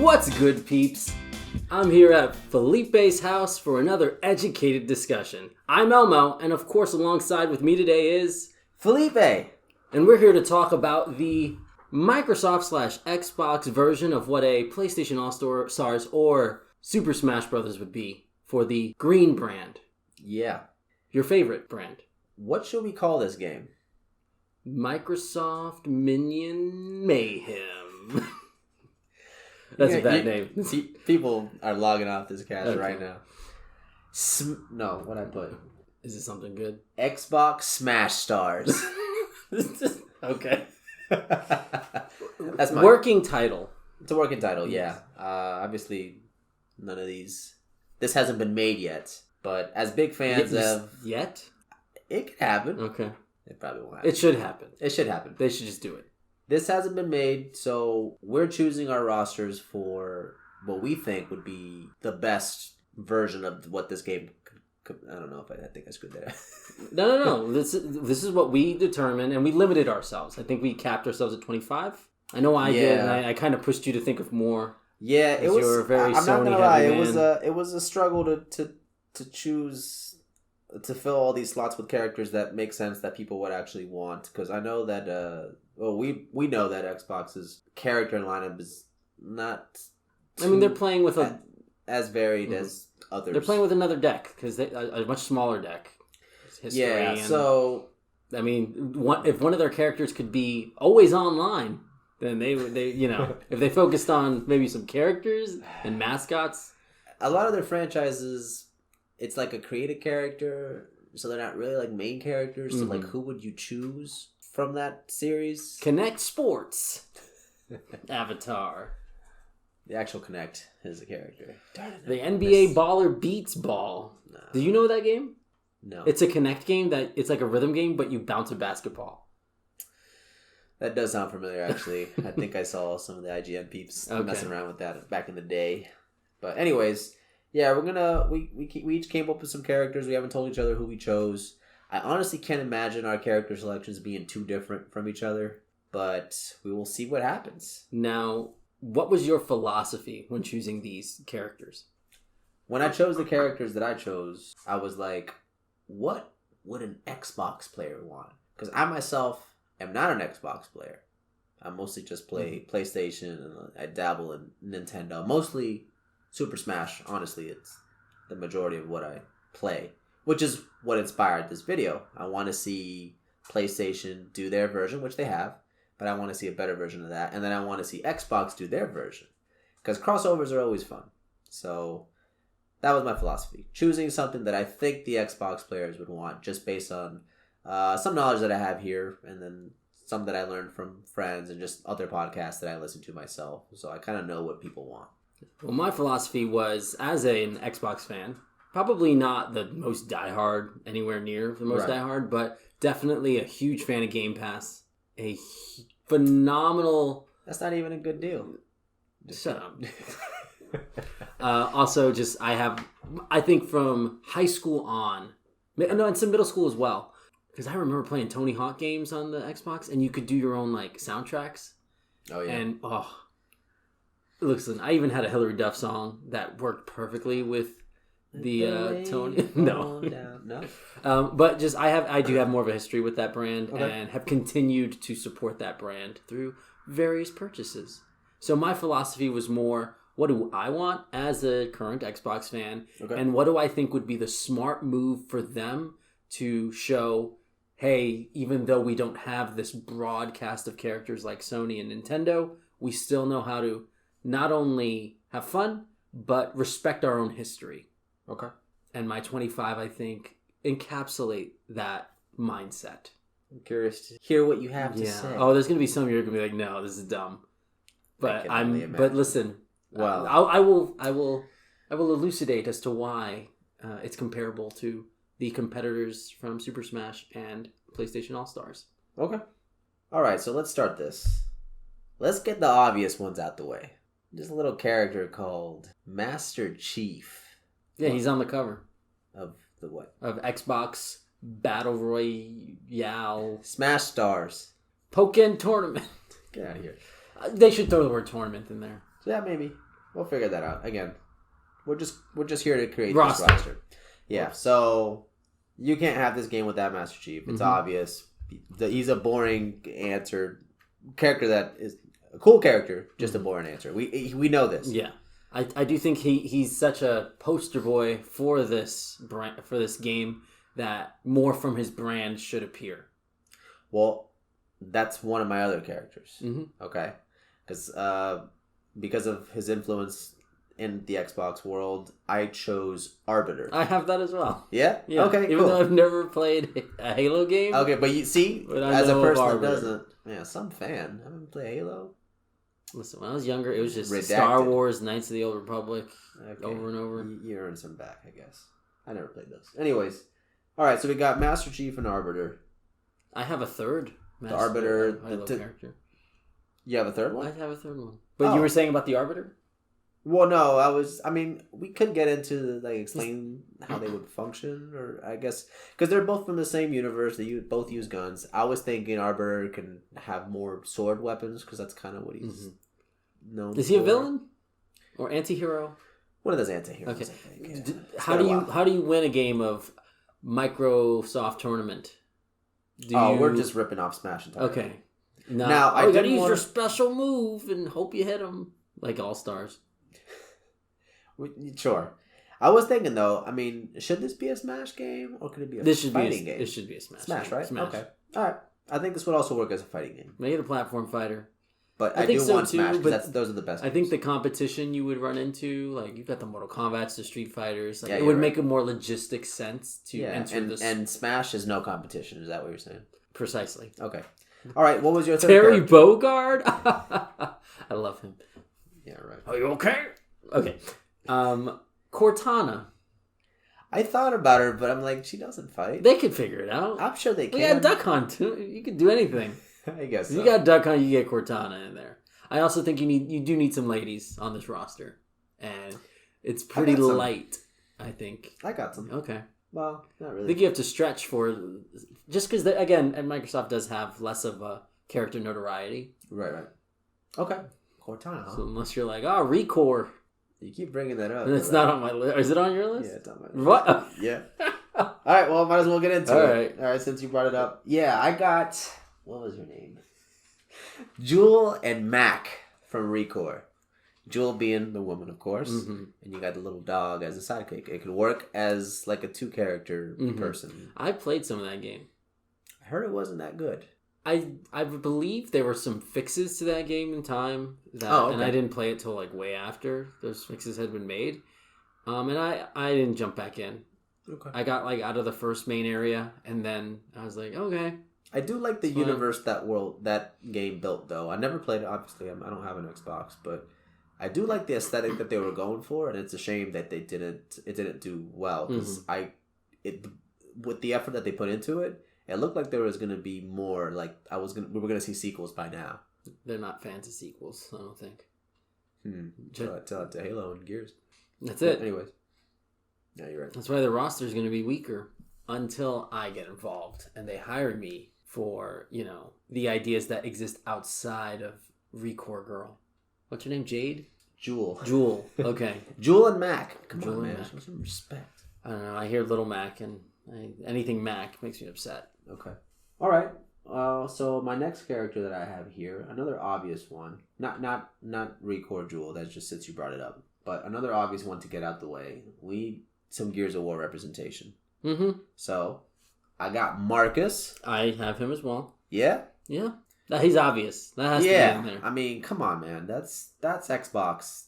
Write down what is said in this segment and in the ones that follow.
What's good, peeps? I'm here at Felipe's house for another educated discussion. I'm Elmo, and of course alongside with me today is... Felipe! And we're here to talk about the Microsoft/Xbox version of what a PlayStation All-Stars or Super Smash Bros. Would be for the green brand. Yeah. Your favorite brand. What should we call this game? Microsoft Minion Mayhem. That's a bad name. See, people are logging off this cast right now. No, what'd I put? Is it something good? Xbox Smash Stars. Okay. That's my working title. It's a working title, yeah. Obviously, none of these... This hasn't been made yet, but as big fans of... Yet? It could happen. Okay. It probably won't happen. It should happen. It should happen. They should just do it. This hasn't been made, so we're choosing our rosters for what we think would be the best version of what this game could. I don't know if I think I screwed that up. No. This is what we determined, and we limited ourselves. I think we capped ourselves at 25. I know I did, and I kind of pushed you to think of more. Yeah, it was. You're a very I'm not Sony gonna lie. man. It was a struggle to choose to fill all these slots with characters that make sense that people would actually want. Because I know that we know that Xbox's character lineup is not. I mean, they're playing with as varied as others. They're playing with another deck because a much smaller deck. Yeah, so I mean, if one of their characters could be always online, then they if they focused on maybe some characters and mascots. A lot of their franchises, it's like a created character, so they're not really like main characters. So like, who would you choose from that series? Connect Sports, Avatar. The actual Connect is a character. The NBA Baller Beats Ball. No. Do you know that game? No. It's a Connect game it's like a rhythm game, but you bounce a basketball. That does sound familiar, actually. I think I saw some of the IGN peeps messing around with that back in the day. But anyways, yeah, we each came up with some characters. We haven't told each other who we chose. I honestly can't imagine our character selections being too different from each other, but we will see what happens. Now, what was your philosophy when choosing these characters? When I chose the characters that I chose, I was like, what would an Xbox player want? Because I myself am not an Xbox player. I mostly just play PlayStation and I dabble in Nintendo. Mostly Super Smash, honestly. It's the majority of what I play, which is what inspired this video. I want to see PlayStation do their version, which they have, but I want to see a better version of that. And then I want to see Xbox do their version, because crossovers are always fun. So that was my philosophy. Choosing something that I think the Xbox players would want, just based on some knowledge that I have here, and then some that I learned from friends and just other podcasts that I listen to myself. So I kind of know what people want. Well, my philosophy was, as an Xbox fan, probably not the most diehard, anywhere near the most diehard, but definitely a huge fan of Game Pass. A phenomenal... That's not even a good deal. Shut up. Also, just I think from high school on, no, and some middle school as well, because I remember playing Tony Hawk games on the Xbox, and you could do your own like soundtracks. Oh yeah. And listen, I even had a Hillary Duff song that worked perfectly with the Tony. No. But just I do have more of a history with that brand, and have continued to support that brand through various purchases. So my philosophy was more, what do I want as a current Xbox fan? Okay. And what do I think would be the smart move for them to show, hey, even though we don't have this broad cast of characters like Sony and Nintendo, we still know how to not only have fun, but respect our own history. Okay. And my 25, I think, encapsulate that mindset. I'm curious to hear what you have to say. Oh, there's going to be some you're going to be like, no, this is dumb. But but listen, well, I will elucidate as to why it's comparable to the competitors from Super Smash and PlayStation All-Stars. Okay. All right, so let's start this. Let's get the obvious ones out the way. There's a little character called Master Chief. Yeah, he's on the cover. Of the what? Of Xbox Battle Royale. Smash Stars. Pokken Tournament. Get out of here. They should throw the word tournament in there. Yeah, maybe. We'll figure that out. Again, we're just here to create roster. This roster. Yeah, so you can't have this game without Master Chief. It's obvious. He's a boring character that is a cool character, just a boring answer. We know this. Yeah. I do think he's such a poster boy for this game that more from his brand should appear. Well, that's one of my other characters. Okay, because of his influence in the Xbox world, I chose Arbiter. I have that as well. Yeah? Okay, Even though I've never played a Halo game. Okay, but you see, as a person that doesn't... Yeah, some fan. I haven't played Halo. Listen, when I was younger, it was just Redacted. Star Wars, Knights of the Old Republic, over and over. You earned some back, I guess. I never played those. Anyways, alright, so we got Master Chief and Arbiter. I have a third The Arbiter... character. You have a third one? I have a third one. But you were saying about the Arbiter? Well, no, we could get into, explain how they would function, or I guess, because they're both from the same universe, they both use guns. I was thinking Arbiter can have more sword weapons, because that's kind of what he's known for. Is he a villain? Or anti-hero? One of those anti-heroes, okay. I think. Yeah. How do you win a game of Microsoft Tournament? We're just ripping off Smash entirely. Okay. Now you gotta use your special move and hope you hit him, like All-Stars. Sure. I was thinking though. Should this be a Smash game or could it be a fighting game? This should be a Smash, right? Smash. Okay. All right. I think this would also work as a fighting game. Make it a platform fighter. But I think do want Smash because those are the best. I think the competition you would run into, like you've got the Mortal Kombats, the Street Fighters, it would make a more logistic sense to enter this. And Smash is no competition. Is that what you're saying? Precisely. Okay. All right. What was your third Terry character? Bogard? I love him. Yeah. Right. Are you okay? Okay. Cortana. I thought about her, but I'm like, she doesn't fight. They could figure it out. I'm sure they can. We got Duck Hunt. You can do anything. I guess so. You got Duck Hunt, you get Cortana in there. I also think you do need some ladies on this roster, and it's pretty light. I think I got some. Okay. Well, not really. I think you have to stretch for just because again, and Microsoft does have less of a character notoriety. Right. Okay. Cortana. Huh? So unless you're like, Recore. You keep bringing that up. And it's not on my list. Is it on your list? Yeah, it's on my list. What? Yeah. All right, well, might as well get into it. All right, since you brought it up. Yeah, I got... What was her name? Joule and Mack from Recore. Joule being the woman, of course. Mm-hmm. And you got the little dog as a sidekick. It could work as like a two-character person. I played some of that game. I heard it wasn't that good. I believe there were some fixes to that game in time, and I didn't play it till like way after those fixes had been made. And I didn't jump back in. Okay. I got like out of the first main area, and then I was like, okay. I do like the universe that game built, though. I never played it. Obviously, I don't have an Xbox, but I do like the aesthetic that they were going for, and it's a shame that it didn't do well because with the effort that they put into it. It looked like there was going to be more, we were going to see sequels by now. They're not fans of sequels, I don't think. Tell it to Halo and Gears. That's it. Anyways. Yeah, you're right. That's why the roster is going to be weaker until I get involved and they hire me for, the ideas that exist outside of Recore Girl. What's your name, Jade? Joule. Okay. Joule and Mack. Come on, man. Mack. Show some respect. I don't know. I hear Little Mac and anything Mac makes me upset. Okay. All right. So my next character that I have here, another obvious one, not Recore Joule. That's just since you brought it up, but another obvious one to get out the way. We need some Gears of War representation. Mm-hmm. So I got Marcus. I have him as well. Yeah. Yeah. He's obvious. That has to be in there. I mean, come on, man. That's Xbox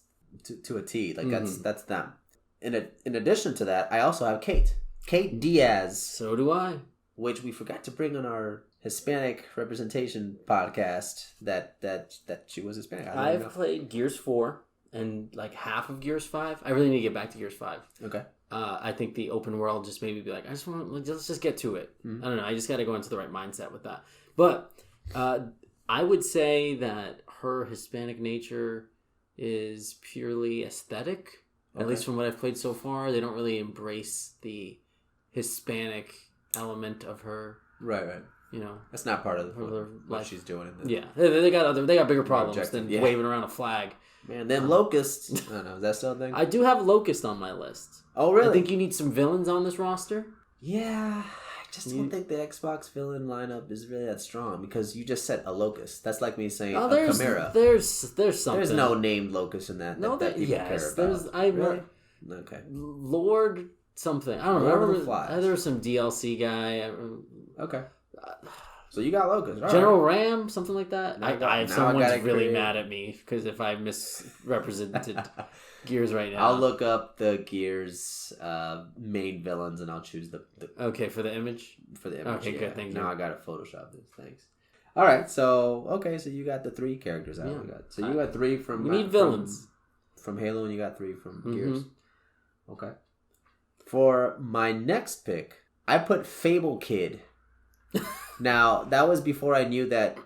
to a T. Like that's them. In addition to that, I also have Kait Diaz. So do I. Which we forgot to bring on our Hispanic representation podcast that she was Hispanic. I've played Gears 4 and like half of Gears 5. I really need to get back to Gears 5. Okay. I think the open world just made me be like, let's just get to it. Mm-hmm. I don't know. I just got to go into the right mindset with that. But I would say that her Hispanic nature is purely aesthetic. Okay. At least from what I've played so far, they don't really embrace the Hispanic element of her. Right. you know, that's not part of her what life. she's doing. In the Yeah, they got bigger problems than waving around a flag. Man, then Locust. I don't know. Is that still a thing? I do have Locust on my list. Oh, really? I think you need some villains on this roster. Yeah, I just don't think the Xbox villain lineup is really that strong because you just said a Locust. That's like me saying a Chimera. There's something. There's no named Locust in that. No, that people care about. Really? Okay. Lord something. I don't know. There was some DLC guy. Okay. So you got Locust. General Ram, something like that. Someone's really mad at me because if I misrepresented Gears right now. I'll look up the Gears main villains and I'll choose the okay, for the image? For the image. Okay, good. Thank you. Now I got to Photoshop this. Thanks. All right. So you got the 3 characters I only got. So you got 3 from... We need villains. From Halo and you got 3 from Gears. Okay. For my next pick, I put Fable Kid. Now, that was before I knew that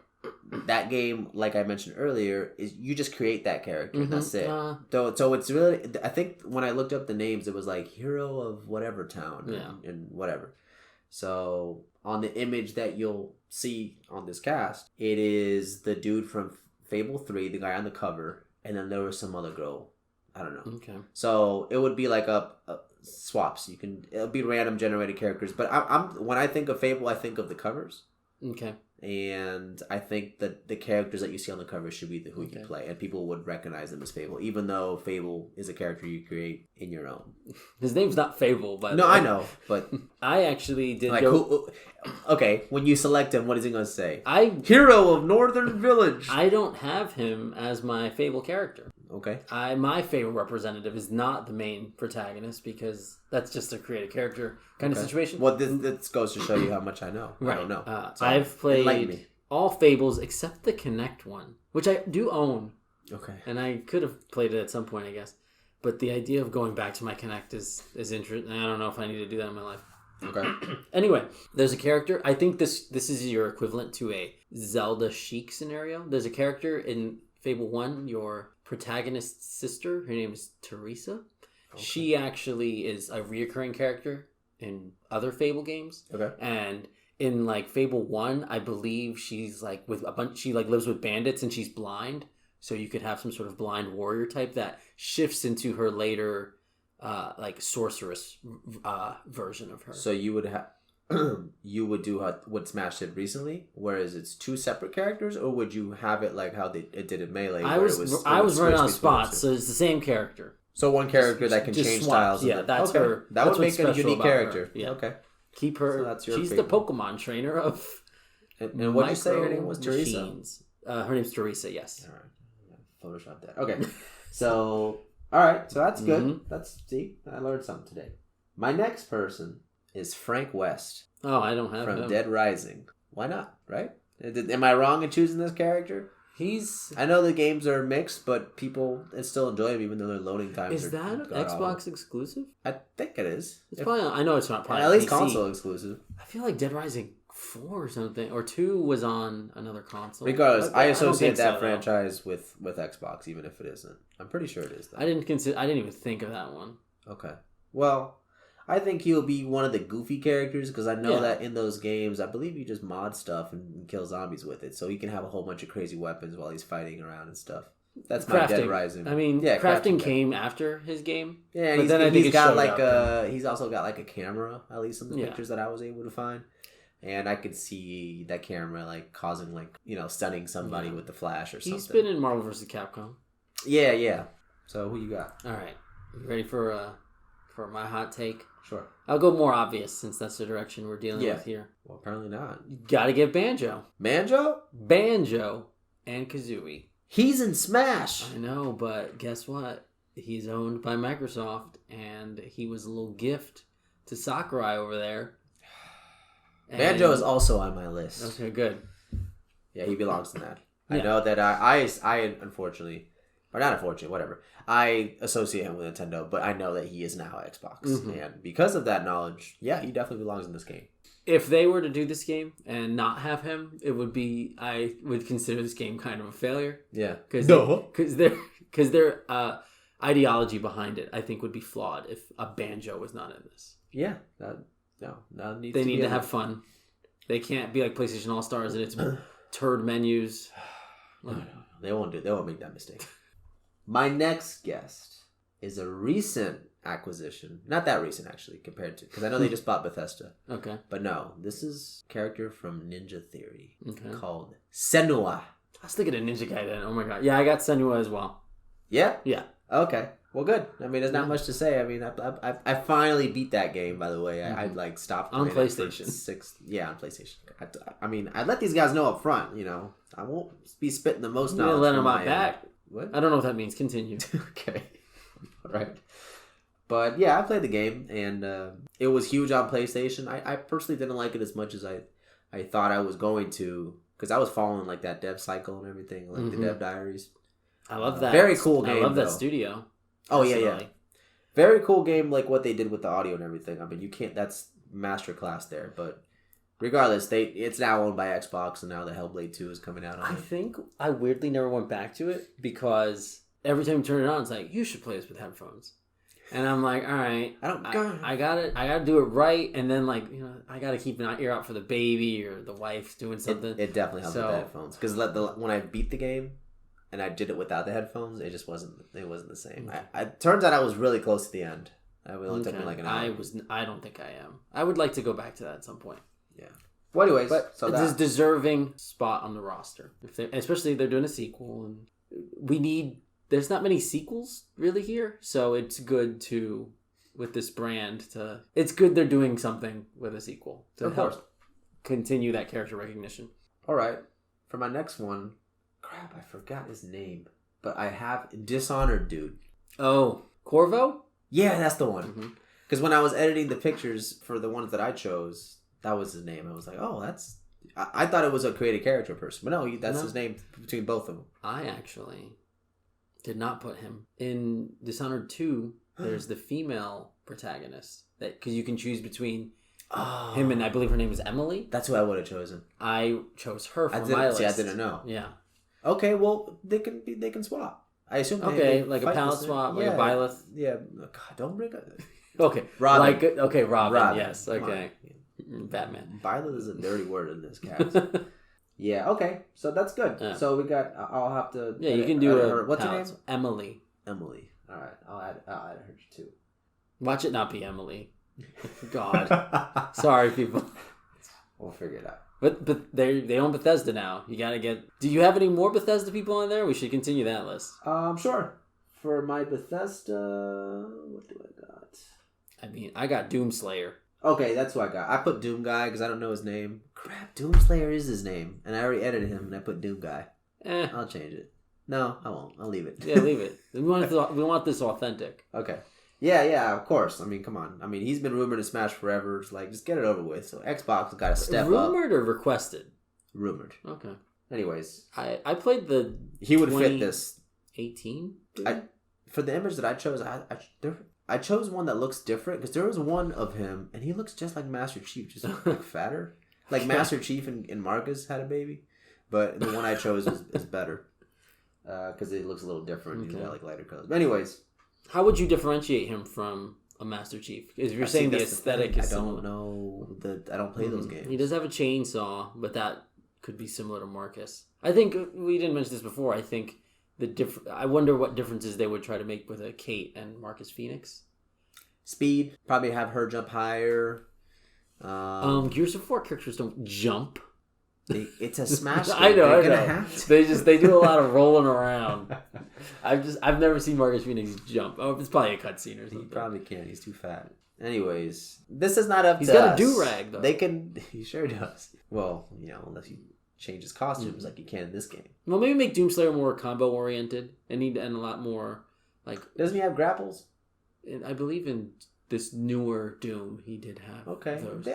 game, like I mentioned earlier, is you just create that character and that's it. So it's really, I think when I looked up the names, it was like hero of whatever town and whatever. So on the image that you'll see on this cast, it is the dude from Fable 3, the guy on the cover, and then there was some other girl. I don't know. Okay. So it would be like a swaps. It'll be random generated characters. But I'm when I think of Fable, I think of the covers. Okay. And I think that the characters that you see on the cover should be who you play, and people would recognize them as Fable, even though Fable is a character you create in your own. His name's not Fable, by the way. No, I know, but I actually did okay, when you select him, what is he going to say? Hero of Northern Village. I don't have him as my Fable character. Okay. My Fable representative is not the main protagonist because that's just a created character kind of situation. Well, this goes to show you how much I know. Right. I don't know. So I've played all Fables except the Kinect one, which I do own. Okay. And I could have played it at some point, I guess. But the idea of going back to my Kinect is interesting. I don't know if I need to do that in my life. Okay. Anyway, there's a character. I think this is your equivalent to a Zelda Sheik scenario. There's a character in Fable 1, your protagonist's sister. Her name is Theresa. Okay. She actually is a reoccurring character in other Fable games. Okay. And in like Fable 1, I believe she's like with a bunch. She like lives with bandits and she's blind. So you could have some sort of blind warrior type that shifts into her later, like sorceress version of her. So you would have. You would do what Smash did recently, whereas it's 2 separate characters, or would you have it like how it did in Melee? I was running out of spots, so it's the same character. So one character that can change styles. Yeah, that's her. That would make a unique character. Her. Yeah. Okay. Keep her. So she's the Pokemon trainer of. And what did you say her name was? Theresa. Her name's Theresa. Yes. All right. Photoshop that. Okay. So all right. So that's good. Mm-hmm. I learned something today. My next person is Frank West. Oh, I don't have him. From Dead Rising. Why not, right? Am I wrong in choosing this character? I know the games are mixed, but people still enjoy them even though their loading times Is that Xbox exclusive? I think it is. It's probably, I know it's not probably at least PC. Console exclusive. I feel like Dead Rising 4 or something, or 2 was on another console. Regardless, I associate that franchise with Xbox, even if it isn't. I'm pretty sure it is, though. I didn't even think of that one. Okay. Well, I think he'll be one of the goofy characters because I know that in those games, I believe you just mod stuff and kill zombies with it. So he can have a whole bunch of crazy weapons while he's fighting around and stuff. That's my Dead Rising. I mean, crafting came after his game. Yeah, but then he's got like he's also got like a camera, at least in the pictures that I was able to find. And I could see that camera like causing like, stunning somebody with the flash or something. He's been in Marvel vs. Capcom. Yeah. So who you got? All right. You ready for my hot take? Sure. I'll go more obvious since that's the direction we're dealing with here. Well, apparently not. You gotta give Banjo. Banjo and Kazooie. He's in Smash. I know, but guess what? He's owned by Microsoft, and he was a little gift to Sakurai over there. Banjo is also on my list. Okay, good. Yeah, he belongs in that. I know that I unfortunately, or not unfortunately, whatever. I associate him with Nintendo, but I know that he is now Xbox. Mm-hmm. And because of that knowledge, he definitely belongs in this game. If they were to do this game and not have him, I would consider this game kind of a failure. Yeah. Because their ideology behind it, I think, would be flawed if a Banjo was not in this. Yeah. They need to have fun. They can't be like PlayStation All Stars and it's turd menus. They won't make that mistake. My next guest is a recent acquisition. Not that recent, actually, compared to... Because I know they just bought Bethesda. Okay. But no, this is a character from Ninja Theory called Senua. I was thinking of Ninja Gaiden. Oh my god. Yeah, I got Senua as well. Yeah? Yeah. Okay. Well, good. I mean, there's not much to say. I mean, I finally beat that game, by the way. I like stopped on PlayStation. On PlayStation. I mean, I let these guys know up front, you know. I won't be spitting the most knowledge. You let them out back. What? I don't know what that means. Continue. Okay. All right. But yeah, I played the game, and it was huge on PlayStation. I personally didn't like it as much as I thought I was going to, because I was following like that dev cycle and everything, like the dev diaries. I love that. Very cool game. I love that though. studio. Oh yeah. Very cool game, like what they did with the audio and everything. I mean, you can't. That's masterclass there. But regardless, it's now owned by Xbox, and now the Hellblade 2 is coming out on it. I think I weirdly never went back to it because every time you turn it on, it's like you should play this with headphones. And I'm like, all right, I got it. I got to do it right. And then, like, you know, I got to keep an ear out for the baby or the wife doing something. It definitely helps with the headphones. Because when I beat the game and I did it without the headphones, it just wasn't the same. It turns out I was really close to the end. It only took me like an hour. I don't think I am. I would like to go back to that at some point. Yeah. Well, anyways, so it's a deserving spot on the roster. Especially if they're doing a sequel. And there's not many sequels really here, so it's good with this brand it's good they're doing something with a sequel to help continue that character recognition. All right. For my next one, crap, I forgot his name, but I have Dishonored dude. Oh, Corvo? Yeah, that's the one. Because when I was editing the pictures for the ones that I chose, that was his name. I was like, oh, that's... I thought it was a created character person, but no, that's his name between both of them. I actually... did not put him in Dishonored 2. There's the female protagonist because you can choose between him and I believe her name is Emily. That's who I would have chosen. I chose her for my list. I didn't know. Yeah. Okay, well they can swap. I assume. Okay, like a palette swap, like a Byleth. Yeah. God, don't bring up. Okay, Robin. Robin. Yes. Okay. Batman. Byleth is a dirty word in this cast. Yeah, okay. So that's good. Yeah. So we got... I'll have to... Yeah, you can do her. What's her name? Emily. Emily. All right. I'll add her too. Watch it not be Emily. God. Sorry, people. We'll figure it out. But they own Bethesda now. You got to get... Do you have any more Bethesda people on there? We should continue that list. Sure. For my Bethesda... What do I got? I mean, I got Doomslayer. Okay, that's what I got. I put DoomGuy because I don't know his name. Crap, Doomslayer is his name. And I already edited him and I put DoomGuy. I'll change it. No, I won't. I'll leave it. Yeah, leave it. We want this authentic. Okay. Yeah, of course. I mean, come on. I mean, he's been rumored to Smash forever. It's like, just get it over with. So Xbox has got to step up. Rumored or requested? Rumored. Okay. Anyways. I played the... He would fit this. 18? For the image that I chose, I chose one that looks different because there was one of him and he looks just like Master Chief, just like fatter. Like Master Chief and Marcus had a baby, but the one I chose is better because it looks a little different. Okay. He's got like lighter colors. But anyways, how would you differentiate him from a Master Chief? If you're saying the aesthetic is similar. I don't know. I don't play those games. He does have a chainsaw, but that could be similar to Marcus. I think we didn't mention this before. I think I wonder what differences they would try to make with a Kait and Marcus Fenix. Speed, probably have her jump higher. Gears of War characters don't jump. It's a Smash game. I know. They do a lot of rolling around. I've never seen Marcus Fenix jump. Oh, it's probably a cutscene or something. He probably can't. He's too fat. Anyways, this is not up to us. He's got a do-rag though. He sure does. Well, unless you change his costumes like you can in this game. Well, maybe make Doomslayer more combo oriented and a lot more like. Doesn't he have grapples? I believe in this newer Doom, he did have those.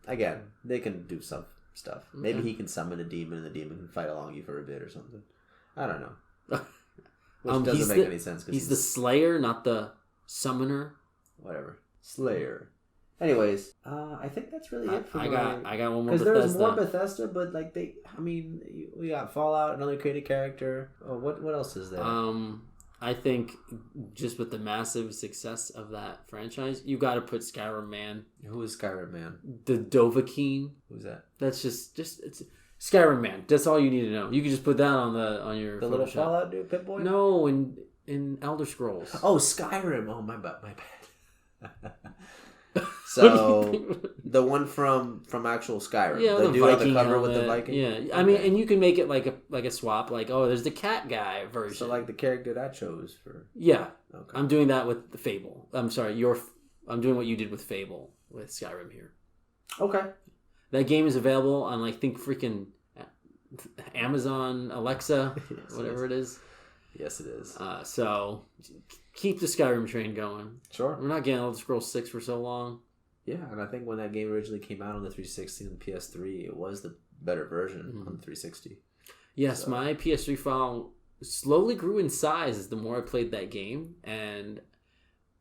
Again, they can do some stuff. Okay. Maybe he can summon a demon and the demon can fight along you for a bit or something. I don't know. Which doesn't make any sense. He's the Slayer, not the Summoner. Whatever. Slayer. Anyways, I think that's really it for I got one more Bethesda. Because there was more Bethesda, but like we got Fallout, another created character. Oh, what else is there? I think just with the massive success of that franchise, you got to put Skyrim Man. Who is Skyrim Man? The Dovahkiin. Who's that? That's just it's Skyrim Man. That's all you need to know. You can just put that on your the Photoshop. little Fallout dude, Pip Boy. No, in Elder Scrolls. Oh, Skyrim. Oh, my bad. So the one from actual Skyrim, yeah, the the dude Viking on the cover helmet. with the Viking. Yeah, Okay. I mean, and you can make it like a swap. Like, oh, there's the cat guy version. So like the character I chose for. Yeah, Okay. I'm doing that with the Fable. I'm sorry, I'm doing what you did with Fable with Skyrim here. Okay. That game is available on like think freaking Amazon Alexa, Yes, whatever it is. Yes, it is. So keep the Skyrim train going. Sure. We're not getting Elder Scrolls 6 for so long. Yeah, and I think when that game originally came out on the 360 and PS3, it was the better version on the 360. Yes, my PS3 file slowly grew in size the more I played that game and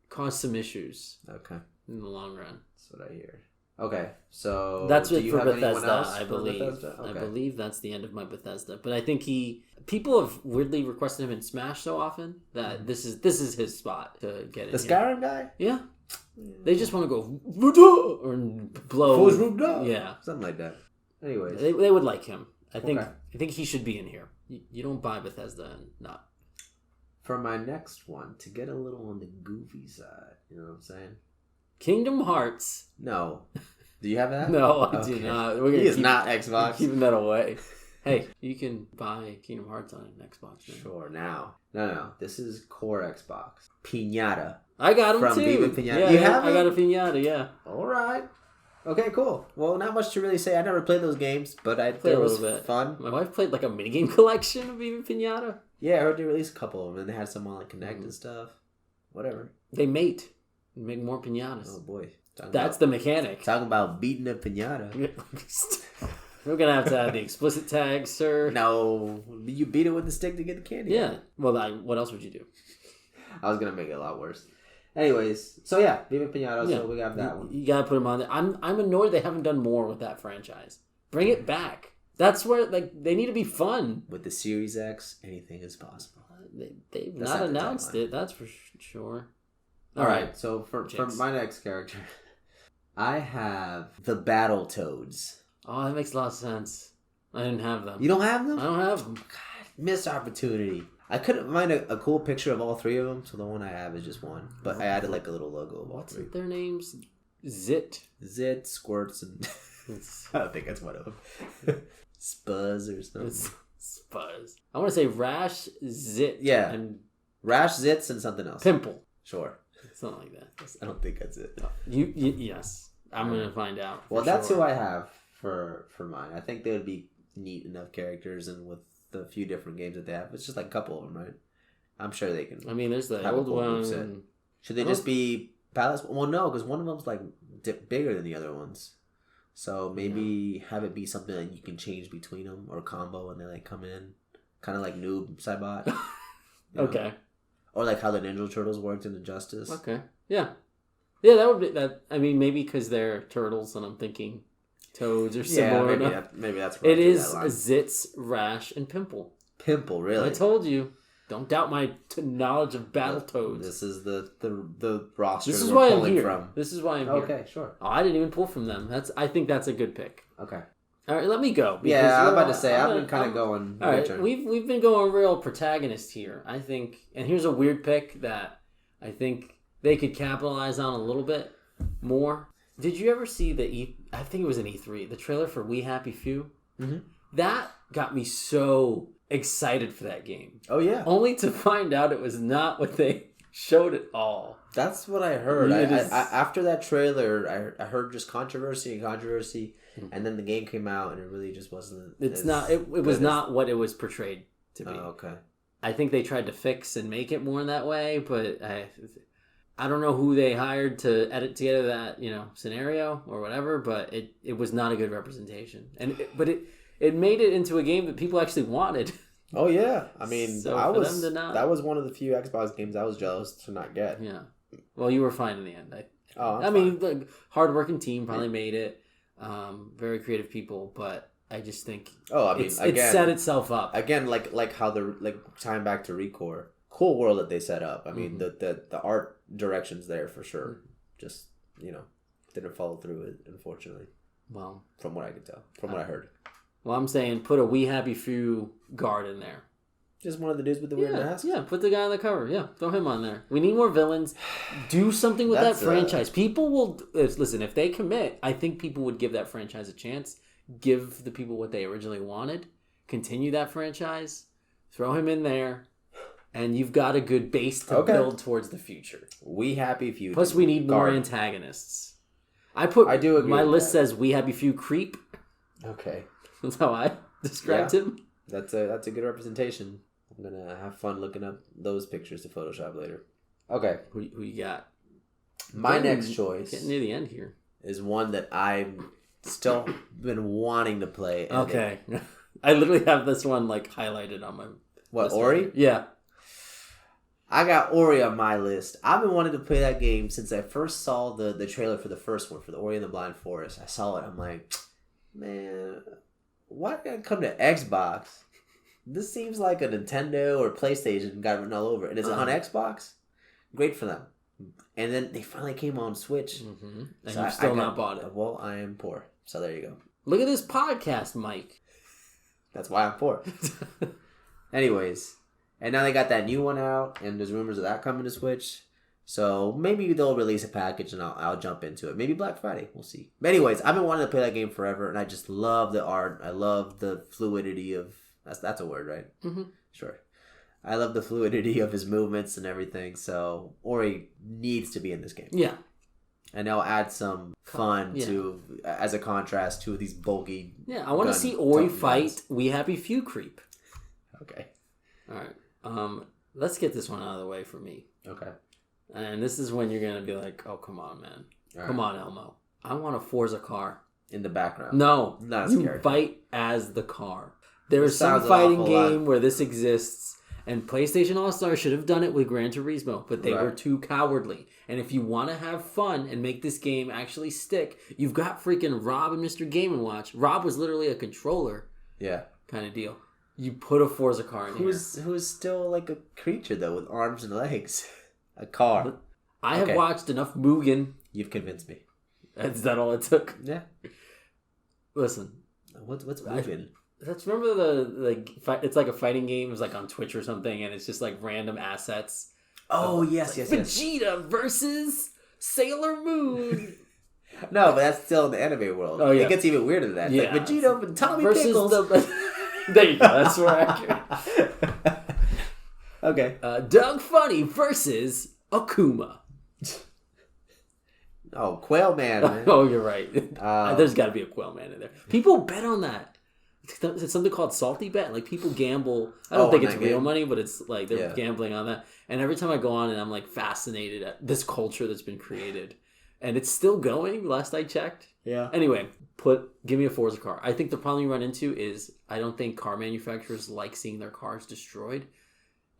caused some issues. Okay. In the long run. That's what I hear. Okay, so that's it for anyone Bethesda, else I for believe. Bethesda? Okay. I believe that's the end of my Bethesda. But I think people have weirdly requested him in Smash so often that this is his spot to get in. The Skyrim guy? Yeah. They just want to go or blow. Yeah. Something like that. Anyways. They would like him. I think Okay. I think he should be in here. You don't buy Bethesda and not. For my next one, to get a little on the goofy side, you know what I'm saying? Kingdom Hearts. No. Do you have that? No, I do not. He is not Xbox. Keeping that away. Hey, you can buy Kingdom Hearts on an Xbox. Man. Sure, now. No. This is core Xbox. Piñata. I got him From too. Viva Piñata. Yeah, You have I got a him? Piñata, yeah. All right. Okay, cool. Well, not much to really say. I never played those games, but I Played it a was little bit. fun. My wife played like a minigame collection of Viva Piñata. Yeah, I heard they released a couple of them, and they had some on like Connect and stuff. Whatever. They mate and make more piñatas. Oh boy. That's the mechanic. Talking about beating a piñata. We're going to have the explicit tag, sir. No. You beat it with the stick to get the candy. Yeah. Well, what else would you do? I was going to make it a lot worse. Anyways, so yeah, Viva Piñata, so we got that one. You got to put them on there. I'm annoyed they haven't done more with that franchise. Bring it back. That's where, they need to be fun. With the Series X, anything is possible. They've That's not not the announced timeline. it, that's for sure. All right, so for Jinx. my next character, I have the Battletoads. Oh, that makes a lot of sense. I didn't have them. You don't have them? I don't have them. God, missed opportunity. I couldn't find a cool picture of all three of them, so the one I have is just one. But I added like a little logo of all What's three. their names? Zit. Zit, Squirts, and I don't think that's one of them. Spuzz or something. It's Spuzz. I want to say Rash, Zit, Yeah. and Rash, Zits, and something else. Pimple. Sure. Something like that. I don't think that's it. Yes. I'm going to find out. Well, that's who I have for mine. I think they would be neat enough characters, and with the few different games that they have, it's just like a couple of them, right? I'm sure they can. I mean, there's the have a old cool one. moveset. Should they just be Palace? Well, no, because one of them's like bigger than the other ones. So maybe have it be something that you can change between them or combo, and they like come in, kind of like Noob Saibot. You know? Okay. Or like how the Ninja Turtles worked in Injustice. Okay. Yeah. Yeah, that would be that. I mean, maybe because they're turtles, and I'm thinking toads or similar. Yeah, maybe that's where it is Zits, Rash, and Pimple. Pimple, really? I told you. Don't doubt my knowledge of Battletoads. This is the roster. This is we're why I'm pulling here. From. This is why I'm here. Okay, sure. Oh, I didn't even pull from them. I think that's a good pick. Okay. All right, let me go. Yeah, I'm about to say I've been kind of going. All right, we've been going real protagonist here. I think, and here's a weird pick that I think they could capitalize on a little bit more. Did you ever see I think it was an E3, the trailer for We Happy Few? Mm-hmm. That got me so excited for that game. Oh yeah. Only to find out it was not what they showed at all. That's what I heard. It I, is- after that trailer, I heard just controversy, and then the game came out, and it really just wasn't. It's not. It was not what it was portrayed to be. Oh, okay. I think they tried to fix and make it more in that way, but I don't know who they hired to edit together that scenario or whatever. But it was not a good representation, but it made it into a game that people actually wanted. Oh yeah, I mean, So that for was one of the few Xbox games I was jealous to not get. Yeah. Well, you were fine in the end. I'm I mean, the hardworking team probably made it. Very creative people, but I just think Oh, I mean, it again, set itself up. Again, like how the tying back to Recore cool world that they set up. I mean, the art direction's there for sure. Just, didn't follow through it, unfortunately. Well, from what I could tell, from what I heard. Well, I'm saying put a We Happy Few guard in there. Just one of the dudes with the weird mask? Yeah, put the guy on the cover. Yeah, throw him on there. We need more villains. Do something with that franchise. People will... Listen, if they commit, I think people would give that franchise a chance. Give the people what they originally wanted. Continue that franchise. Throw him in there. And you've got a good base to build towards the future. We Happy Few. Plus, we need more antagonists. I do agree. My list says We Happy Few Creep. Okay. That's how I described him. That's a good representation. I'm going to have fun looking up those pictures to Photoshop later. Okay. Who you got? My next choice... Getting near the end here. ...is one that I've still been wanting to play. Okay. I literally have this one highlighted on my... What, Ori? Yeah. I got Ori on my list. I've been wanting to play that game since I first saw the trailer for the first one, for the Ori and the Blind Forest. I saw it. I'm like, man, why did I come to Xbox? This seems like a Nintendo or PlayStation got written all over it. And it's on Xbox. Great for them. And then they finally came on Switch. Mm-hmm. And so you've still not bought it. Well, I am poor. So there you go. Look at this podcast, Mike. That's why I'm poor. Anyways. And now they got that new one out. And there's rumors of that coming to Switch. So maybe they'll release a package and I'll jump into it. Maybe Black Friday. We'll see. But anyways, I've been wanting to play that game forever. And I just love the art. I love the fluidity of... That's a word, right? Mm-hmm. Sure. I love the fluidity of his movements and everything, so Ori needs to be in this game. Yeah. And they'll add some fun to as a contrast to these bulky... Yeah, I want to see Ori fight We Happy Few Creep. Okay. All right. Let's get this one out of the way for me. Okay. And this is when you're going to be like, oh, come on, man. All come on, Elmo. I want a Forza car. In the background. No. Not as a character. Fight as the car. There is some fighting game where this exists, and PlayStation All-Stars should have done it with Gran Turismo, but they were too cowardly. And if you want to have fun and make this game actually stick, you've got freaking Rob and Mr. Game & Watch. Rob was literally a controller kind of deal. You put a Forza car in here. Who's still like a creature, though, with arms and legs. A car. I have watched enough Mugen. You've convinced me. Is that all it took? Yeah. Listen. What's Mugen? Remember it's like a fighting game. It's like on Twitch or something, and it's just like random assets. Oh yes. Vegeta versus Sailor Moon. No, but that's still in the anime world. Oh yeah, it gets even weirder than that. Yeah, like Vegeta and Tommy versus Pickles. There you go. That's more accurate. Okay. Doug Funny versus Akuma. Oh, Quail Man. Oh, you're right. There's got to be a Quail Man in there. People bet on that. It's something called Salty Bet. Like, people gamble. I don't think it's real money, but it's like they're gambling on that. And every time I go on and I'm like fascinated at this culture that's been created. And it's still going, last I checked. Yeah. Anyway, give me a Forza car. I think the problem you run into is I don't think car manufacturers like seeing their cars destroyed.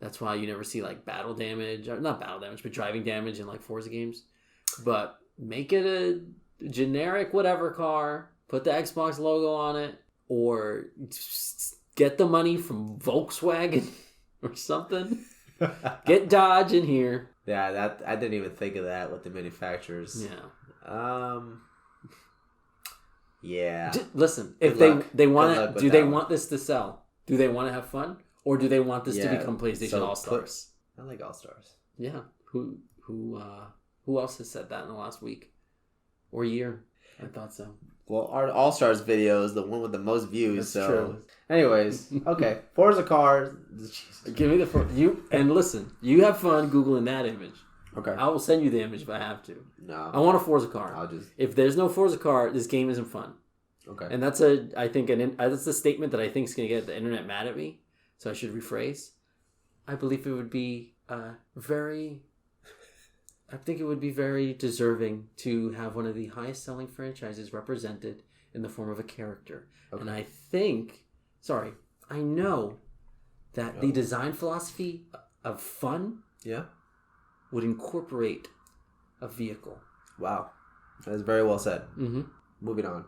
That's why you never see like battle damage. Or not battle damage, but driving damage in like Forza games. But make it a generic whatever car. Put the Xbox logo on it. Or get the money from Volkswagen or something. Get Dodge in here. Yeah, that I didn't even think of that with the manufacturers. Yeah. Yeah. Listen, if they want it, do they want this to sell? Do they want to have fun, or do they want this to become PlayStation All Stars? I like All Stars. Yeah. Who else has said that in the last week or year? I thought so. Well, our All Stars video is the one with the most views. That's true. Anyways, okay, Forza Car. Give me and listen. You have fun Googling that image. Okay, I will send you the image if I have to. No, I want a Forza car. If there's no Forza car, this game isn't fun. Okay, and that's a statement that I think is going to get the internet mad at me. So I should rephrase. I believe it would be very deserving to have one of the highest selling franchises represented in the form of a character. Okay. And I know that the design philosophy of fun would incorporate a vehicle. Wow. That's very well said. Mm-hmm. Moving on.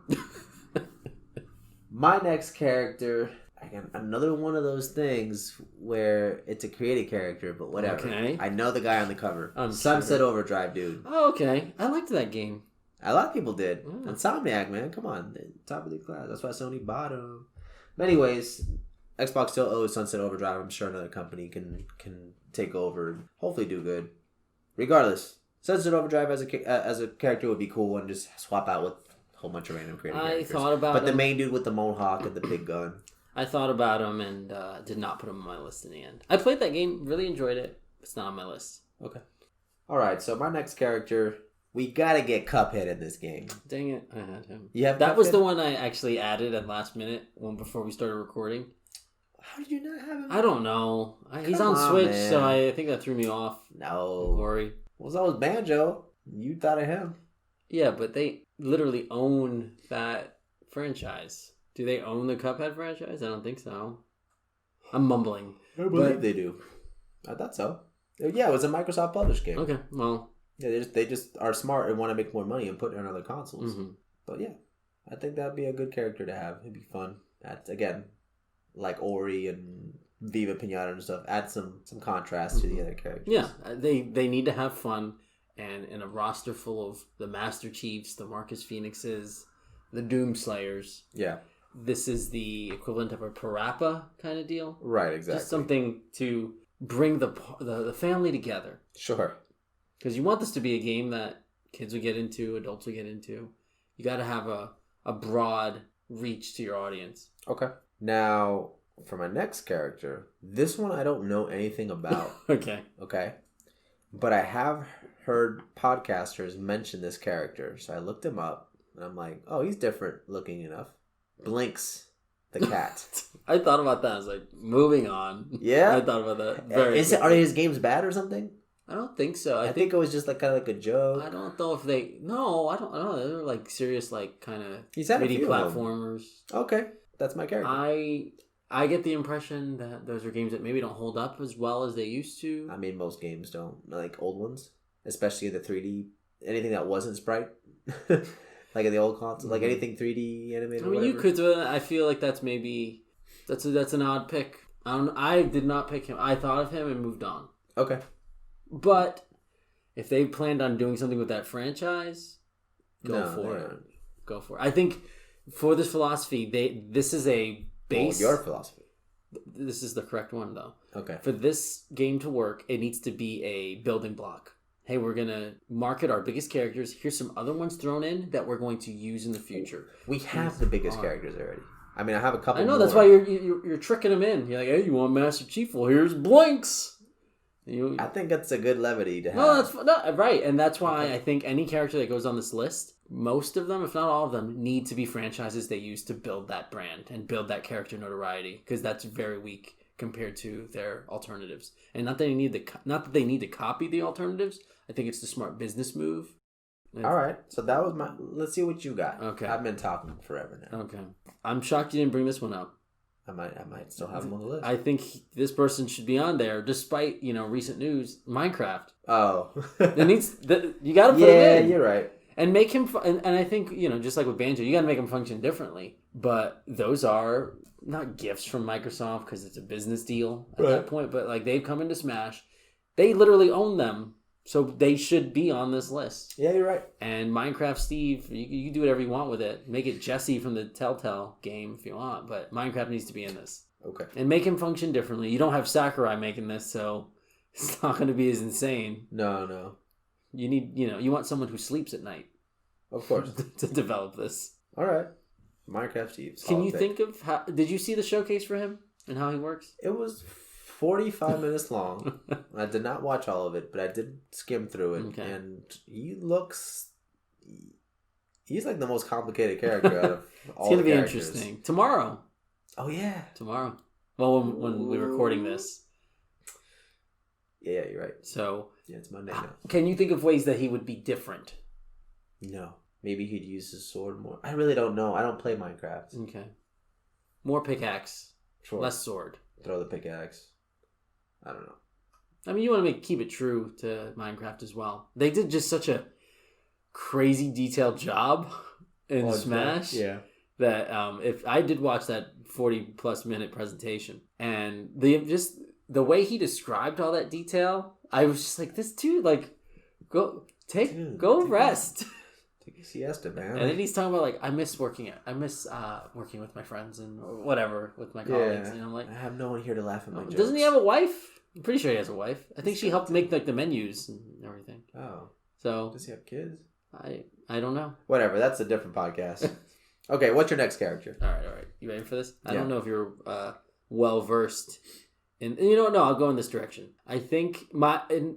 My next character Again, another one of those things where it's a created character, but whatever. Okay. I know the guy on the cover. I'm Sunset sure. Overdrive, dude. Oh, okay. I liked that game. A lot of people did. Yeah. Insomniac, man. Come on. Top of the class. That's why Sony bought them. But anyways, Xbox still owes Sunset Overdrive. I'm sure another company can take over and hopefully do good. Regardless, Sunset Overdrive as a character would be cool and just swap out with a whole bunch of random creative characters. I thought about But the main dude with the mohawk and the big gun. I thought about him and did not put him on my list in the end. I played that game, really enjoyed it. It's not on my list. Okay. Alright, so my next character, we gotta get Cuphead in this game. Dang it, I had him. You have that Cuphead? was the one I actually added at last minute, one before we started recording. How did you not have him? I don't know. He's on on, Switch, man. so I think that threw me off. No. Don't worry. Well, so was Banjo. You thought of him. Yeah, but they literally own that franchise. Do they own the Cuphead franchise? I don't think so. I'm mumbling. I believe they do. I thought so. Yeah, it was a Microsoft published game. Okay, well. Yeah, they just are smart and want to make more money and put it on other consoles. Mm-hmm. But yeah, I think that'd be a good character to have. It'd be fun. That's, again, like Ori and Viva Piñata and stuff. Add some contrast to the other characters. Yeah, they need to have fun. And in a roster full of the Master Chiefs, the Marcus Phoenixes, the Doom Slayers. Yeah. This is the equivalent of a Parappa kind of deal. Right, exactly. Just something to bring the family together. Sure. Because you want this to be a game that kids will get into, adults will get into. You got to have a broad reach to your audience. Okay. Now, for my next character, this one I don't know anything about. Okay. But I have heard podcasters mention this character. So I looked him up, and I'm like, oh, he's different looking enough. Blinx, the cat. I thought about that. I was like, moving on. Yeah? I thought about that. Are his games bad or something? I don't think so. I think it was just like kind of like a joke. I don't know if they... No, I don't know. They're like serious, like kind of He's had a 3D few platformers. Okay, that's my character. I get the impression that those are games that maybe don't hold up as well as they used to. I mean, most games don't. Like old ones. Especially the 3D. Anything that wasn't sprite. Like in the old console. Like anything 3D animated. I mean, you could. I feel like that's maybe... That's an odd pick. I did not pick him. I thought of him and moved on. Okay. But if they planned on doing something with that franchise, go for it. Go for it. I think for this philosophy, this is a base. Well, your philosophy. This is the correct one, though. Okay. For this game to work, it needs to be a building block. Hey, we're going to market our biggest characters. Here's some other ones thrown in that we're going to use in the future. We have the biggest characters already. I mean, I have a couple I know, more. that's why you're tricking them in. You're like, hey, you want Master Chief? Well, here's Blinx. I think that's a good levity to have. No, right. And that's why I think any character that goes on this list, most of them, if not all of them, need to be franchises they use to build that brand and build that character notoriety, because that's very weak compared to their alternatives. And not that they need to copy the alternatives. I think it's the smart business move. All right. So that was my... Let's see what you got. Okay. I've been talking forever now. Okay. I'm shocked you didn't bring this one up. I might still have him on the list. I think this person should be on there, despite recent news. Minecraft. Oh, you got to put him in. Yeah, you're right. And make him, and I think just like with Banjo, you got to make him function differently. But those are not gifts from Microsoft because it's a business deal at that point. But like they've come into Smash, they literally own them, so they should be on this list. Yeah, you're right. And Minecraft Steve, you can do whatever you want with it. Make it Jesse from the Telltale game if you want, but Minecraft needs to be in this. Okay. And make him function differently. You don't have Sakurai making this, so it's not going to be as insane. No. You need, you want someone who sleeps at night. Of course. to develop this. All right. Minecraft Steve. Can you think of how... Did you see the showcase for him and how he works? It was 45 minutes long. I did not watch all of it, but I did skim through it. Okay. And he looks... He's like the most complicated character out of all the characters. It's going to be interesting. Tomorrow. Oh, yeah. Tomorrow. Well, when we're recording this. Yeah, you're right. So... Yeah, it's Monday now. Can you think of ways that he would be different? No. Maybe he'd use his sword more. I really don't know. I don't play Minecraft. Okay. More pickaxe. Sure. Less sword. Throw the pickaxe. I don't know. I mean, you want to keep it true to Minecraft as well. They did just such a crazy detailed job in Smash. Yeah. that if I did watch that 40+ minute presentation, and the way he described all that detail, I was just like, this dude, like, go rest. Take a siesta, man. And then he's talking about, like, I miss working with my friends and whatever, with my colleagues. And I'm like, I have no one here to laugh at my jokes. Doesn't he have a wife? I'm pretty sure he has a wife. I think she helped make, like, the menus and everything. Oh. So does he have kids? I don't know. Whatever. That's a different podcast. Okay, what's your next character? All right. You ready for this? I don't know if you're well versed in. You know what? No, I'll go in this direction. I think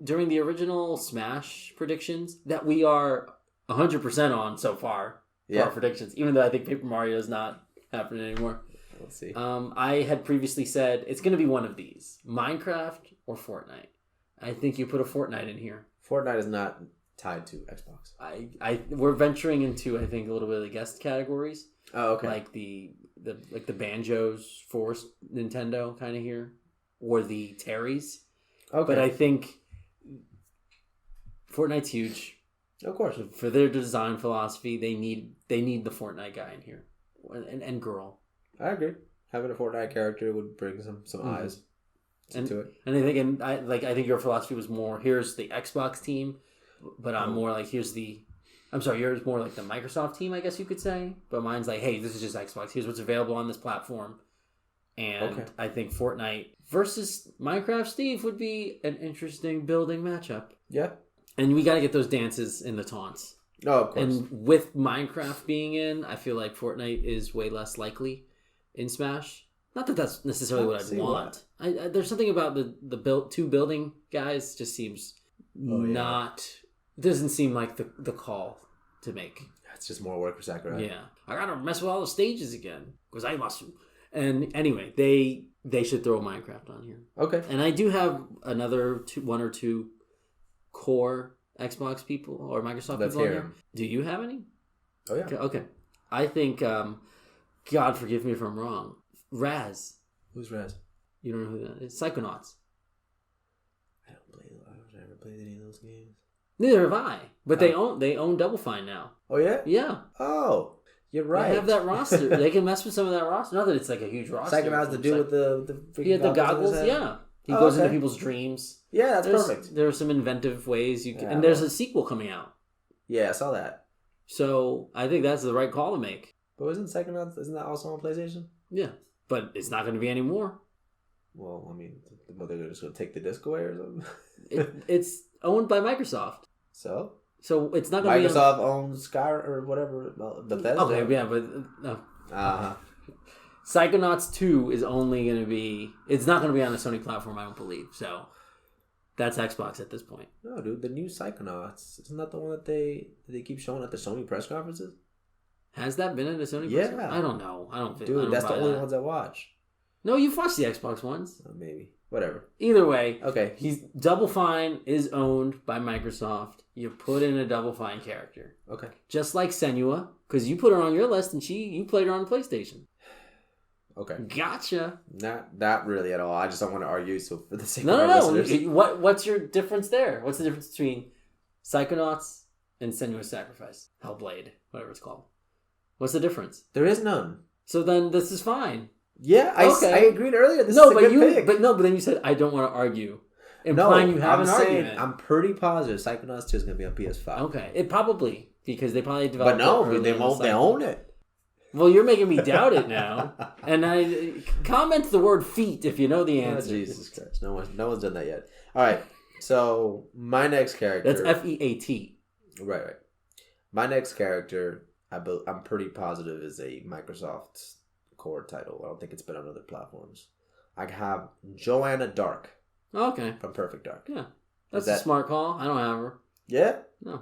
during the original Smash predictions that we are 100% on so far for our predictions, even though I think Paper Mario is not happening anymore. Let's see. I had previously said it's going to be one of these: Minecraft or Fortnite. I think you put a Fortnite in here. Fortnite is not tied to Xbox. We're venturing into, I think, a little bit of the guest categories. Oh, okay. Like the Banjos for Nintendo kind of here, or the Terrys. Okay. But I think Fortnite's huge. Of course. For their design philosophy, they need the Fortnite guy in here, and girl. I agree. Having a Fortnite character would bring some eyes into it. And I think your philosophy was more, here's the Xbox team, but I'm more like, yours more like the Microsoft team, I guess you could say. But mine's like, hey, this is just Xbox. Here's what's available on this platform. And I think Fortnite versus Minecraft Steve would be an interesting building matchup. Yeah. And we got to get those dances and the taunts. Oh, of course. And with Minecraft being in, I feel like Fortnite is way less likely in Smash. Not that that's necessarily what I'd want. There's something about the two building guys just seems doesn't seem like the call to make. It's just more work for Sakurai. Yeah. I got to mess with all the stages again because I must. And anyway, they should throw Minecraft on here. Okay. And I do have another one or two core Xbox people or Microsoft people on here. Do you have any? Oh, yeah. Okay. I think, God forgive me if I'm wrong, Raz. Who's Raz? You don't know who that is? Psychonauts. I've never played any of those games. Neither have I. But they own Double Fine now. Oh, yeah? Yeah. Oh, you're right. They have that roster. They can mess with some of that roster. Not that it's like a huge roster. Psychonauts to do with the freaking the goggles, yeah. He goes into people's dreams. Yeah, that's perfect. There are some inventive ways you can... and there's a sequel coming out. Yeah, I saw that. So, I think that's the right call to make. But isn't that also on PlayStation? Yeah. But it's not going to be anymore. Well, I mean, they're just going to take the disc away or something? It's owned by Microsoft. So it's not going to be... Microsoft owns Sky or whatever. Bethesda. Okay, yeah, but... no. Psychonauts 2 is only going to be... It's not going to be on the Sony platform, I don't believe. So, that's Xbox at this point. No, dude, the new Psychonauts. Isn't that the one that they keep showing at the Sony press conferences? Has that been at the Sony press conference? I don't know. Dude, that's the only ones I watch. No, you've watched the Xbox ones. Maybe. Whatever. Either way. Okay. Double Fine is owned by Microsoft. You put in a Double Fine character. Okay. Just like Senua, because you put her on your list and you played her on PlayStation. Okay. Gotcha. Not really at all. I just don't want to argue. So for the sake of our listeners, what's your difference there? What's the difference between Psychonauts and Senua's Sacrifice, Hellblade, whatever it's called? What's the difference? There is none. So then this is fine. Yeah, I agreed earlier. This is a good pick. But then you said I don't want to argue, implying you have an argument. I'm pretty positive Psychonauts 2 is going to be on PS5. Okay, it probably because they probably developed. But no, they own it. Well, you're making me doubt it now. And I comment the word feet if you know the answer. Oh, Jesus Christ. No one's done that yet. All right. So, my next character... That's FEAT. Right. My next character, I'm pretty positive, is a Microsoft core title. I don't think it's been on other platforms. I have Joanna Dark. Okay. From Perfect Dark. Yeah. That's a smart call. I don't have her. Yeah? No.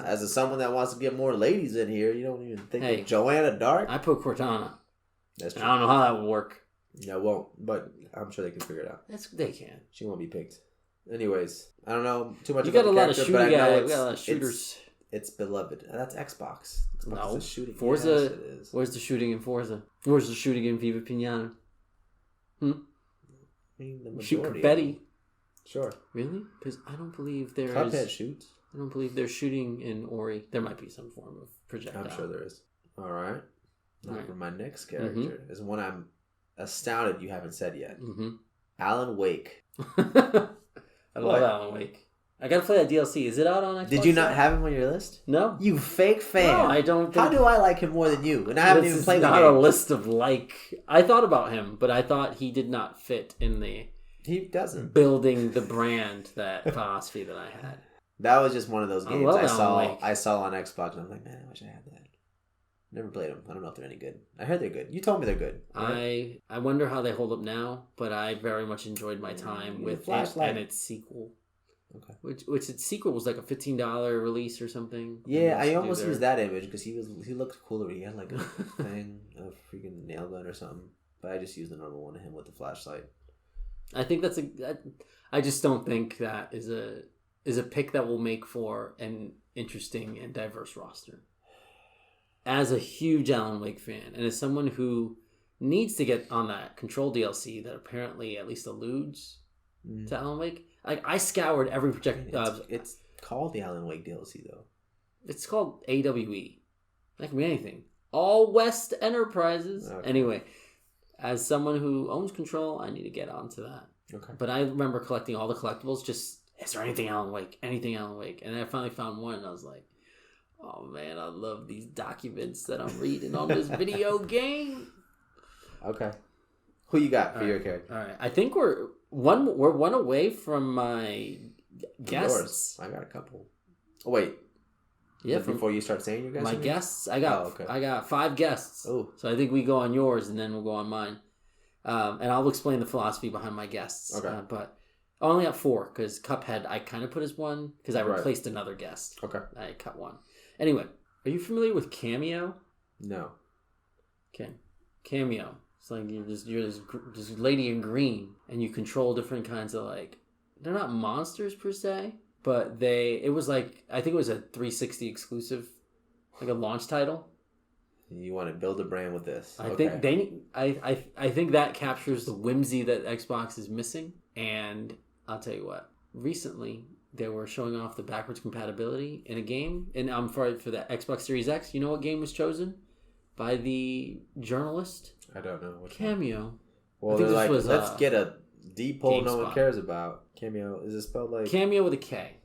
As someone that wants to get more ladies in here, you don't even think of Joanna Dark? I put Cortana. That's true. I don't know how that would work. Yeah, it won't, but I'm sure they can figure it out. They can. She won't be picked. Anyways, I don't know too much about the character. You got a lot of shooters. It's beloved. That's Xbox. Xbox is shooting. Forza. Yes, it is. Where's the shooting in Forza? Where's the shooting in Viva Piñata? Shoot Betty. Sure. Really? Because I don't believe there's... Cuphead shoots. I don't believe they're shooting in Ori. There might be some form of projectile. I'm sure there is. All right. Now for my next character is one I'm astounded you haven't said yet. Alan Wake. I love Alan Wake. I gotta play that DLC. Is it out on Xbox? Did you not have him on your list? No. You fake fan. No, I don't think... How do I like him more than you? And I haven't even played the game. It's not a list of like... I thought about him, but I thought he did not fit in the... He doesn't. Building the brand, that philosophy that I had. That was just one of those games I saw on Xbox, and I'm like, man, I wish I had that. Never played them. I don't know if they're any good. I heard they're good. You told me they're good. Right? I wonder how they hold up now, but I very much enjoyed my time with it and its sequel. Okay. Which its sequel was like a $15 release or something. Yeah, I almost used that image because he looked cooler. He had like a thing, a freaking nail gun or something. But I just used the normal one of him with the flashlight. I think I just don't think that is a pick that will make for an interesting and diverse roster. As a huge Alan Wake fan, and as someone who needs to get on that Control DLC that apparently at least alludes to Alan Wake, like I scoured every project. It's called the Alan Wake DLC though. It's called AWE. That can be anything. All West Enterprises. Okay. Anyway, as someone who owns Control, I need to get onto that. Okay. But I remember collecting all the collectibles. Just, is there anything Alan Wake? Anything Alan Wake? And I finally found one, and I was like, oh man, I love these documents that I'm reading on this video game. Okay. Who you got for your character? All right. I think we're one away from my guests. Yours. I got a couple. Oh wait. Yeah. Before you start saying your guests? My guests? I got 5 guests. Oh. So I think we go on yours and then we'll go on mine. And I'll explain the philosophy behind my guests. Okay. But I only have 4 because Cuphead I kind of put as one because I replaced another guest. Okay. I cut one. Anyway, are you familiar with Kameo? No. Okay. Kameo. It's like you're this lady in green, and you control different kinds of like, they're not monsters per se, but it was like, I think it was a 360 exclusive, like a launch title. You want to build a brand with this. I think I think that captures the whimsy that Xbox is missing. And I'll tell you what, recently they were showing off the backwards compatibility in a game, and I'm for the Xbox Series X. You know what game was chosen by the journalist? I don't know. Kameo. Well, they're like, let's get a deep hole no one cares about. Kameo, is it spelled like... Kameo with a K.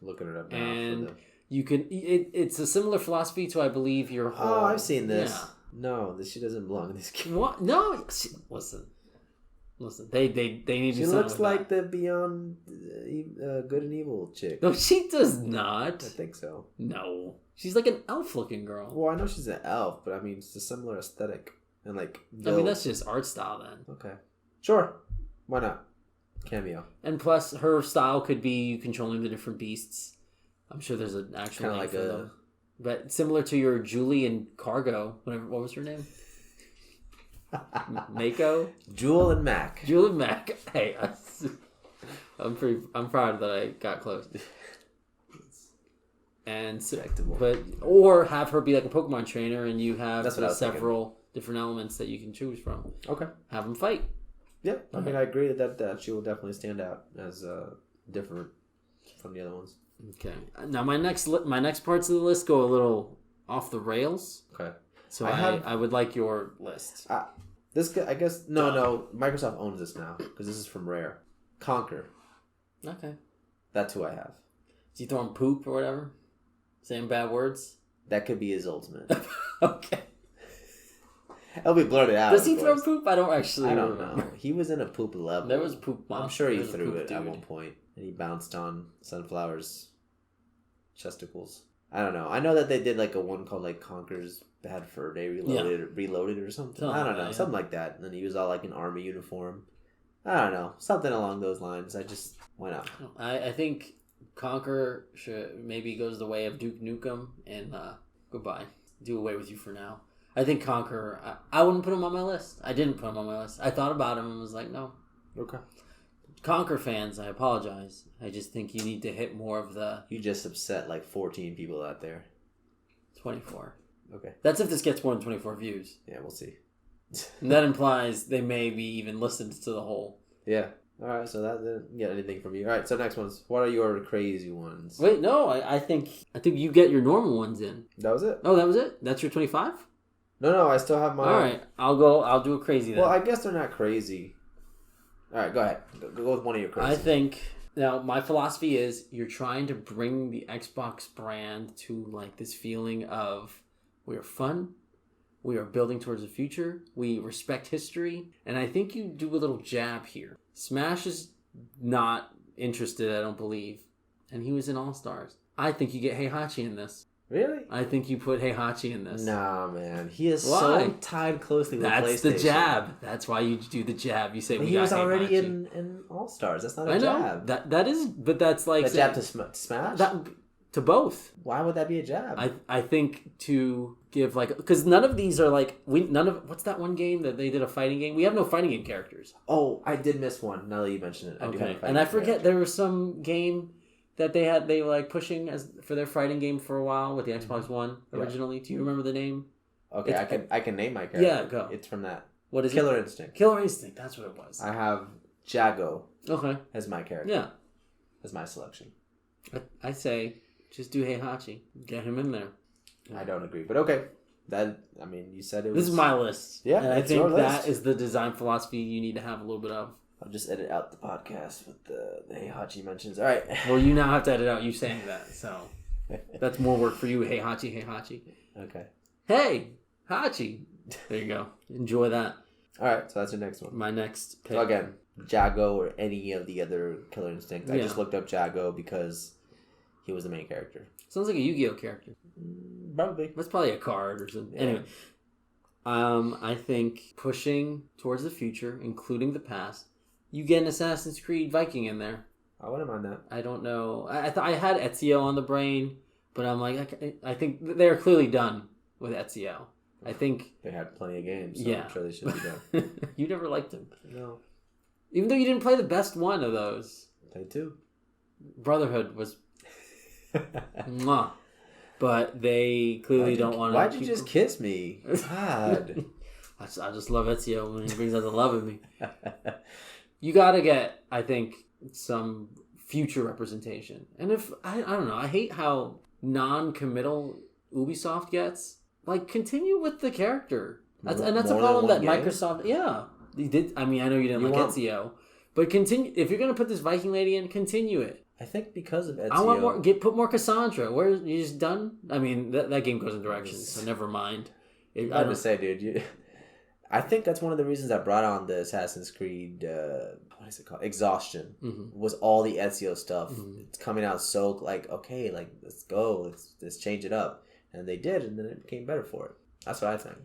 Looking it up now. And you can... It's a similar philosophy to, I believe, your whole... Oh, I've seen this. Yeah. No, she doesn't belong in this game. What? No. Listen. They need to... She looks like the Beyond Good and Evil chick. No, she does not. I think so. No. She's like an elf-looking girl. Well, I know she's an elf, but I mean, it's a similar aesthetic. And like... build. I mean, that's just art style then. Okay. Sure. Why not? Kameo. And plus, her style could be you controlling the different beasts. I'm sure there's an actual name for them. But similar to your Julie and Cargo, whatever. What was her name? Mako? Joule and Mack. Joule and Mack. Hey, I'm proud that I got close. And or have her be like a Pokemon trainer, and you have several different elements that you can choose from. Okay. Have them fight. Yeah, I mean, I agree that she will definitely stand out as different from the other ones. Okay. Now my next parts of the list go a little off the rails. Okay. So I would like your list. This guy, I guess no. Microsoft owns this now because this is from Rare. Conker. Okay. That's who I have. Is he throwing poop or whatever? Saying bad words? That could be his ultimate. Okay. It'll be blurted out. Does he throw poop? I don't know. He was in a poop level. There was poop. I'm sure he threw it at one point, and he bounced on Sunflower's chesticles. I don't know. I know that they did like a one called like Conker's Bad Fur Day Reloaded or something. I don't know. Something like that. And then he was all like an army uniform. I don't know. Something along those lines. Why not? I think Conker maybe goes the way of Duke Nukem and goodbye. Do away with you for now. I think Conker, I wouldn't put him on my list. I didn't put him on my list. I thought about him and was like, no. Okay. Conker fans, I apologize. I just think you need to hit more of the... You just upset like 14 people out there. 24. Okay. That's if this gets more than 24 views. Yeah, we'll see. And that implies they maybe even listened to the whole... Yeah. All right, so that didn't get anything from you. All right, so next ones. What are your crazy ones? Wait, no, I think you get your normal ones in. That was it. Oh, that was it. That's your 25. No, I still have my. All right, I'll do a crazy then. Well, I guess they're not crazy. All right, go ahead. Go with one of your crazy. I think now my philosophy is you're trying to bring the Xbox brand to like this feeling of we are fun. We are building towards the future. We respect history. And I think you do a little jab here. Smash is not interested, I don't believe. And he was in All-Stars. I think you get Heihachi in this. Really? I think you put Heihachi in this. Nah, man. He is so tied closely with PlayStation. That's the jab. That's why you do the jab. You say but he was already in All-Stars. That's not a jab. That is, but that's like... A jab to Smash? To both. Why would that be a jab? I think to give like... Because none of these are like... What's that one game that they did a fighting game? We have no fighting game characters. Oh, I did miss one. Now that you mention it. Okay. And I forget there was some game that they were like pushing as for their fighting game for a while with the Xbox One originally. Do you remember the name? Okay, I can name my character. Yeah, go. It's from that. What is Killer it? Instinct. Killer Instinct. That's what it was. I have Jago. Okay. As my character. Yeah. As my selection. I say just do Heihachi. Get him in there. I don't agree, but okay. You said it was... This is my list. Yeah, and I think that is the design philosophy you need to have a little bit of. I'll just edit out the podcast with the Heihachi mentions. All right. Well, you now have to edit out you saying that, so that's more work for you. Heihachi. Okay. Hey, Hachi. There you go. Enjoy that. All right, so that's your next one. My next pick. So again, Jago or any of the other Killer Instinct. I just looked up Jago because he was the main character. Sounds like a Yu-Gi-Oh character. Probably. That's probably a card or something. Yeah. Anyway, I think pushing towards the future, including the past, you get an Assassin's Creed Viking in there. I wouldn't mind that. I don't know. I had Ezio on the brain, but I'm like, I think they're clearly done with Ezio. I think they had plenty of games, so I'm sure they should be done. You never liked him. No. Even though you didn't play the best one of those. Played two. Brotherhood was... Mwah. But they clearly don't want to... Why'd you just kiss me? God. I just love Ezio when he brings out the love in me. You gotta get, I think, some future representation. And if... I don't know. I hate how non-committal Ubisoft gets... Like, continue with the character. That's a problem that Microsoft... Yeah. They did. I mean, I know you didn't like Ezio. But continue... If you're going to put this Viking lady in, continue it. I think because of Ezio... I want more... Put more Cassandra. Where... You just done? I mean, that game goes in directions, so never mind. I have to say, dude, I think that's one of the reasons I brought on the Assassin's Creed... what is it called? Exhaustion. Mm-hmm. Was all the Ezio stuff. Mm-hmm. It's coming out so... Like, okay, like, let's go. Let's change it up. And they did, and then it became better for it. That's what I think.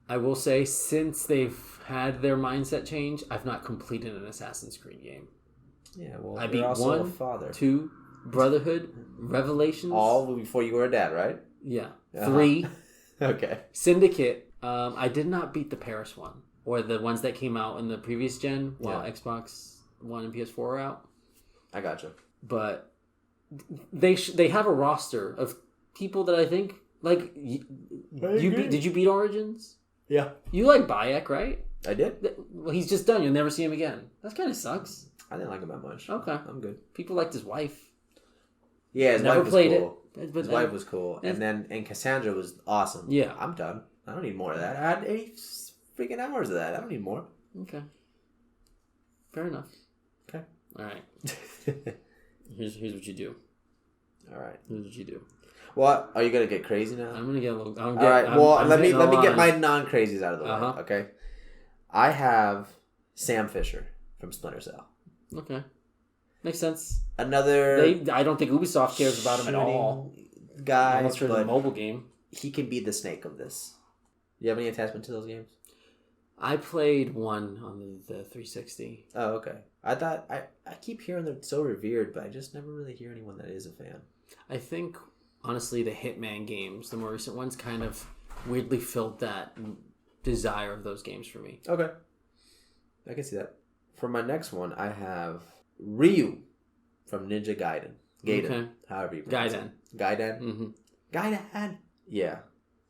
I will say, since they've had their mindset change, I've not completed an Assassin's Creed game. Yeah, well, I beat 1, 2, Brotherhood, Revelations. All before you were a dad, right? Yeah. 3. Okay. Syndicate. I did not beat the Paris one, or the ones that came out in the previous gen while Xbox One and PS4 were out. I gotcha. But they have a roster of people that I think... Like, did you beat Origins? Yeah. You like Bayek, right? I did. Well, he's just done. You'll never see him again. That kind of sucks. I didn't like him that much. Okay. I'm good. People liked his wife. Yeah, his wife was cool. His wife was cool. And Cassandra was awesome. Yeah. I'm done. I don't need more of that. I had 80 freaking hours of that. I don't need more. Okay. Fair enough. Okay. All right. Here's what you do. All right. Here's what you do. What? Are you going to get crazy now? I'm going to get a little... All right. Well, let me get my non-crazies out of the way. Okay. I have Sam Fisher from Splinter Cell. Okay. Makes sense. Another... I don't think Ubisoft cares about him at all. Guy, unless for the mobile game. He can be the Snake of this. Do you have any attachment to those games? I played one on the 360. Oh, okay. I thought... I keep hearing they're so revered, but I just never really hear anyone that is a fan. I think... Honestly, the Hitman games, the more recent ones, kind of weirdly filled that desire of those games for me. Okay. I can see that. For my next one, I have Ryu from Ninja Gaiden. Okay. However you pronounce it. Gaiden? Mm-hmm. Gaiden? Yeah.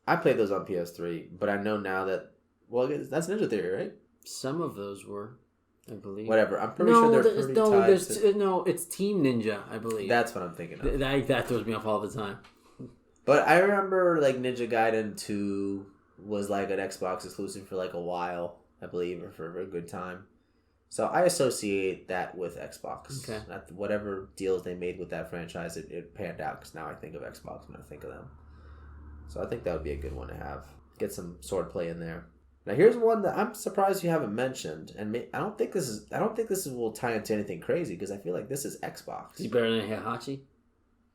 I played those on PS3, but I know now that... Well, that's Ninja Theory, right? Some of those were. I believe. Whatever. I'm pretty sure they're pretty tied to... No, it's Team Ninja, I believe. That's what I'm thinking of. That throws me off all the time. But I remember like Ninja Gaiden 2 was like an Xbox exclusive for like a while, I believe, or for a good time. So I associate that with Xbox. Okay. Whatever deals they made with that franchise, it panned out because now I think of Xbox when I think of them. So I think that would be a good one to have. Get some swordplay in there. Now here's one that I'm surprised you haven't mentioned, and I don't think this will tie into anything crazy because I feel like this is Xbox. Is he better than Heihachi?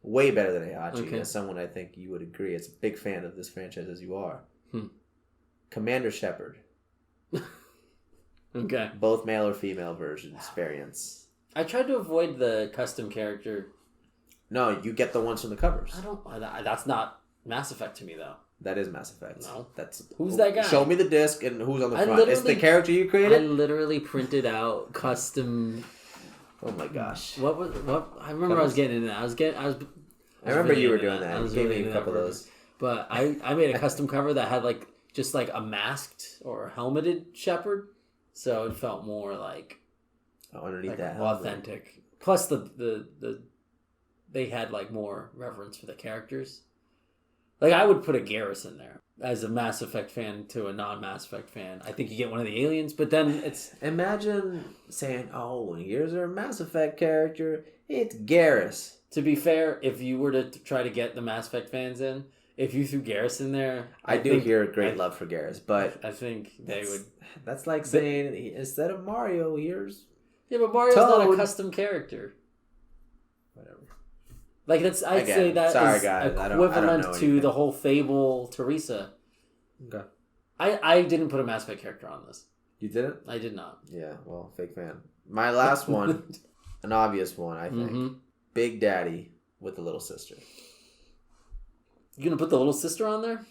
Way better than Heihachi. Okay. As someone I think you would agree, as a big fan of this franchise as you are. Commander Shepard. Okay. Both male or female variants. I tried to avoid the custom character. No, you get the ones from the covers. That's not Mass Effect to me though. That is Mass Effect. No. Who's that guy? Show me the disc and who's on the front. It's the character you created? I literally printed out custom... Oh my gosh. What? I remember I was getting into that. I remember you were doing that. You gave me a couple of those. But I made a custom cover that had like just like a masked or helmeted Shepard. So it felt more like... underneath like that authentic. Helmet. Plus they had like more reverence for the characters. Like, I would put a Garrus in there as a Mass Effect fan to a non-Mass Effect fan. I think you get one of the aliens, but then it's... Imagine saying, oh, here's our Mass Effect character. It's Garrus. To be fair, if you were to try to get the Mass Effect fans in, if you threw Garrus in there... I do hear great love for Garrus, but... I think they would... That's like saying, instead of Mario, here's... Yeah, but Mario's not a custom character. Whatever. Like I'd say that is equivalent to the whole Fable Theresa. Okay. I didn't put a Mass Effect character on this. You didn't? I did not. Yeah, well, fake fan. My last one, an obvious one, I think. Mm-hmm. Big Daddy with the little sister. You gonna put the little sister on there?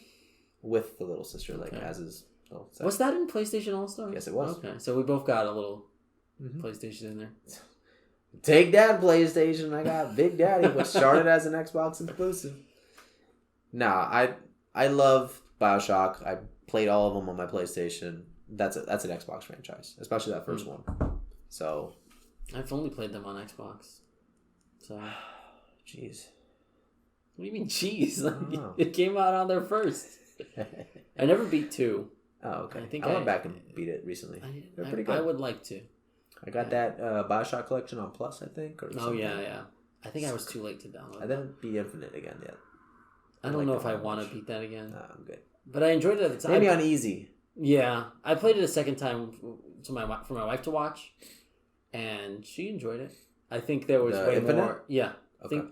With the little sister, like as his little sister. Was that in PlayStation All-Star? Yes, it was. Okay, so we both got a little PlayStation in there. Take that, PlayStation. I got Big Daddy, which started as an Xbox exclusive. Nah, I love BioShock. I played all of them on my PlayStation. That's an Xbox franchise, especially that first one. So, I've only played them on Xbox. So, jeez. What do you mean, jeez? Like, it came out on there first. I never beat 2. Oh, okay. I went back and beat it recently. They're pretty good. I would like to. I got that BioShock collection on Plus, I think. Or something. Yeah. I think I was too late to download I didn't beat Infinite again yet. I don't know if I want to beat that again. Nah, I'm good. But I enjoyed it at the time. Maybe on easy. Yeah. I played it a second time for my wife to watch, and she enjoyed it. I think there was way Infinite? More... Yeah. Okay.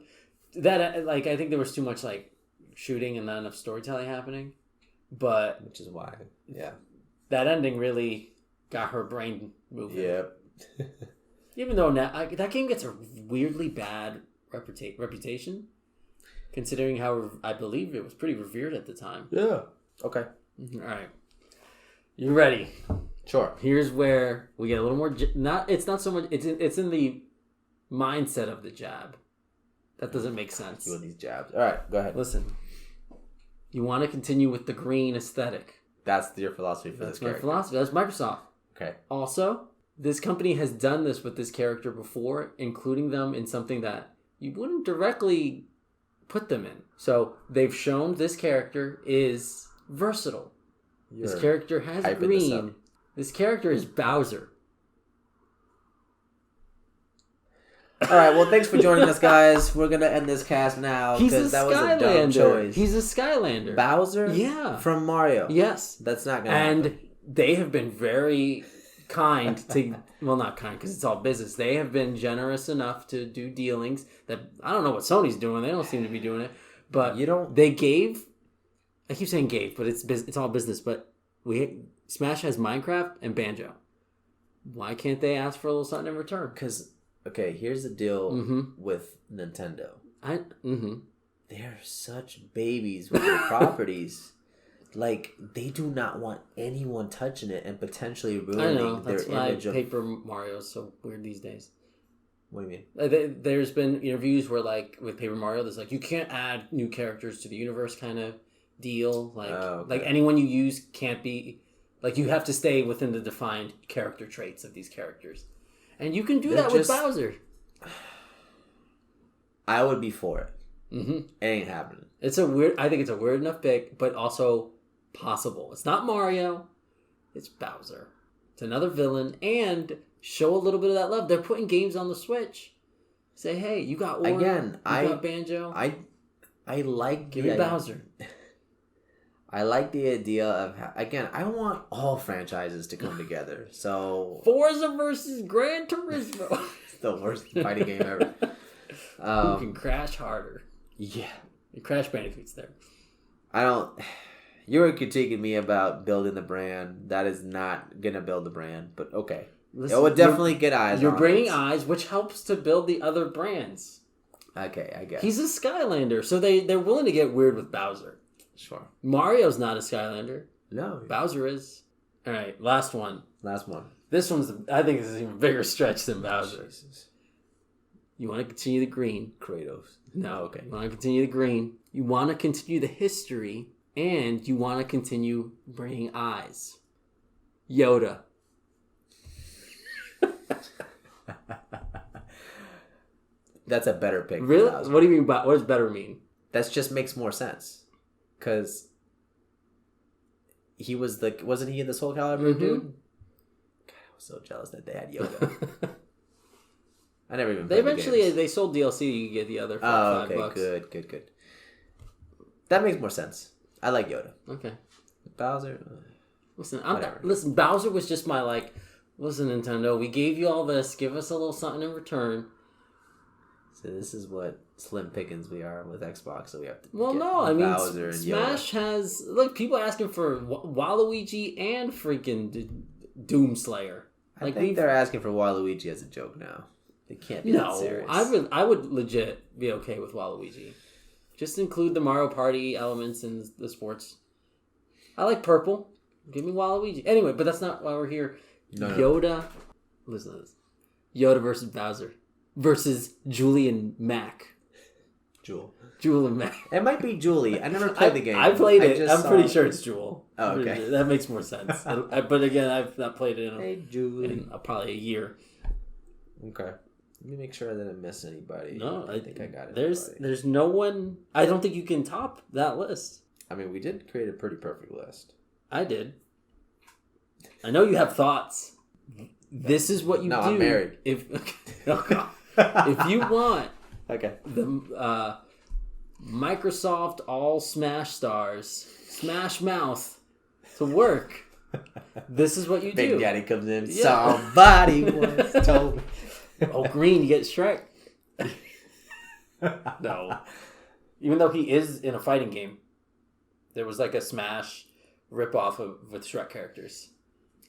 I think there was too much like shooting and not enough storytelling happening. But... Which is why. Yeah. That ending really got her brain moving. Yep. Even though that game gets a weirdly bad reputation, considering how I believe it was pretty revered at the time. Yeah. Okay. All right. You ready? Sure. Here's where we get a little more. It's not so much. It's in the mindset of the jab. That doesn't make sense. Doing these jabs. All right. Go ahead. Listen. You want to continue with the green aesthetic. That's your philosophy for this character. That's my philosophy. That's Microsoft. Okay. Also, this company has done this with this character before, including them in something that you wouldn't directly put them in. So they've shown this character is versatile. This character has green. This character is Bowser. All right, well, thanks for joining us, guys. We're going to end this cast now because that was a dumb choice. He's a Skylander. Bowser? Yeah. From Mario? Yes. That's not going to happen. And they have been very kind to... Well, not kind because it's all business. They have been generous enough to do dealings that... I don't know what Sony's doing. They don't seem to be doing it. But they gave... I keep saying gave, but it's all business. But Smash has Minecraft and Banjo. Why can't they ask for a little something in return? Because... Okay, here's the deal with Nintendo. They're such babies with their properties. Like, they do not want anyone touching it and potentially ruining their image of... Paper Mario is so weird these days. What do you mean? There's been interviews where, like, with Paper Mario, there's like, you can't add new characters to the universe kind of deal. Like, like anyone you use can't be... Like, you have to stay within the defined character traits of these characters. And you can do that with Bowser. I would be for it. Mm-hmm. It ain't happening. I think it's a weird enough pick, but also possible. It's not Mario. It's Bowser. It's another villain. And show a little bit of that love. They're putting games on the Switch. Say, hey, you got Ori. Again, you got Banjo. I like... Give me Bowser. I like the idea of... Again, I want all franchises to come together. So... Forza versus Gran Turismo. It's the worst fighting game ever. Who can crash harder? Yeah. The Crash Bandicoot's there. I don't... You were critiquing me about building the brand. That is not going to build the brand, but okay. Listen, it would definitely get eyes on it. You're bringing eyes, which helps to build the other brands. Okay, I guess. He's a Skylander, so they're willing to get weird with Bowser. Sure. Mario's not a Skylander. No. Bowser is. All right, last one. This one's, I think this is an even bigger stretch than Bowser. Jesus. You want to continue the green. Kratos. No, okay. You want to continue the green. You want to continue the history, and you want to continue bringing eyes. Yoda. That's a better pick. Really? What do you mean by, what does better mean? That just makes more sense. Because he was wasn't he in the Soul Calibur dude? God, I was so jealous that they had Yoda. I never even played they sold DLC, you get the other $5. Good. That makes more sense. I like Yoda. Okay. Bowser. Listen, Bowser was just my listen, Nintendo, we gave you all this, give us a little something in return. So this is what slim pickings we are with Xbox, so we have to Bowser and Smash Yoda. Has... Look, people are asking for Waluigi and freaking Doomslayer. I think they're asking for Waluigi as a joke now. They can't be that serious. I would legit be okay with Waluigi. Just include the Mario Party elements in the sports. I like purple. Give me Waluigi. Anyway, but that's not why we're here. No. Yoda. Listen to this. Yoda versus Bowser. Versus Julie and Mack. Joule and Mack. It might be Julie. I never played the game. I played it. I'm pretty sure it's Joule. Oh, okay. That makes more sense. But again, I've not played it in probably a year. Okay. Let me make sure I didn't miss anybody. No, I think I got it. There's no one... I don't think you can top that list. I mean, we did create a pretty perfect list. I did. I know you have thoughts. This is what you do. No, I'm married. If you want the Microsoft all Smash Stars, Smash Mouth to work, this is what you do. Big Daddy comes in. Yeah. Somebody once told me. Oh, green, you get Shrek. No. Even though he is in a fighting game, there was a Smash ripoff with Shrek characters.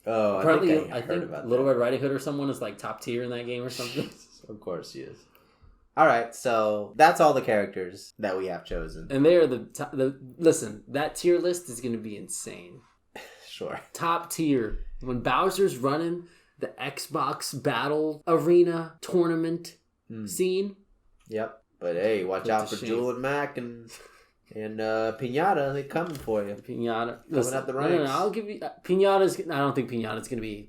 Oh, apparently, I heard about Little that. Red Riding Hood or someone is top tier in that game or something. Of course he is. All right, so that's all the characters that we have chosen. And they are listen, that tier list is going to be insane. Sure. Top tier. When Bowser's running the Xbox Battle Arena tournament scene. Yep. But hey, watch out for Joule and Mack and Piñata. They're coming for you. Piñata. Coming up the ranks. No, I'll give you... Piñata's... I don't think Piñata's going to be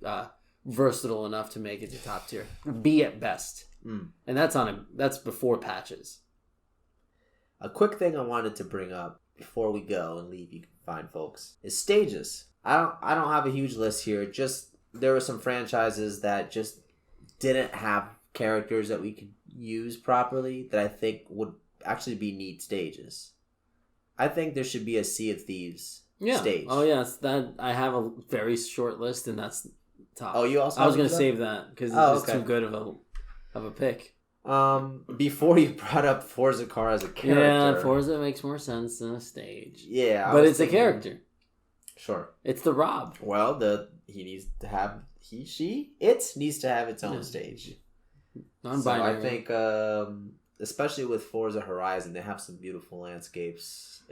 versatile enough to make it to top tier. B at best. And that's before patches. A quick thing I wanted to bring up before we go and leave you fine folks is stages. I don't have a huge list here. Just there were some franchises that just didn't have characters that we could use properly that I think would actually be neat stages. I think there should be a Sea of Thieves stage. Oh yes, that I have a very short list, and that's top. Oh, you also? I was going to save that because it's too good of a pick. Before you brought up Forza Car as a character, yeah, Forza makes more sense than a stage. Yeah, but it's a character. Sure, it's the Rob. Well, it needs to have its own stage. Non-binary. So I think, especially with Forza Horizon, they have some beautiful landscapes.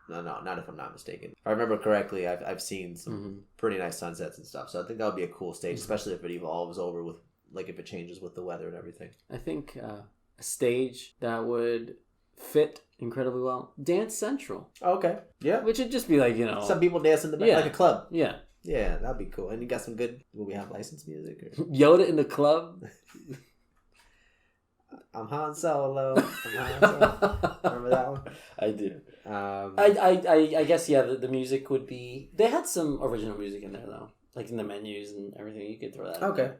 Not if I'm not mistaken. If I remember correctly, I've seen some pretty nice sunsets and stuff. So I think that would be a cool stage, especially if it evolves over with, if it changes with the weather and everything. I think a stage that would fit incredibly well. Dance Central. Okay. Yeah. Which would just be like, some people dance in the back like a club. Yeah. Yeah, that'd be cool. And you got some good. Will we have licensed music? Or? Yoda in the club. I'm Han Solo. Remember that one? I do. I guess the music would be. They had some original music in there though, like in the menus and everything. You could throw that. Okay.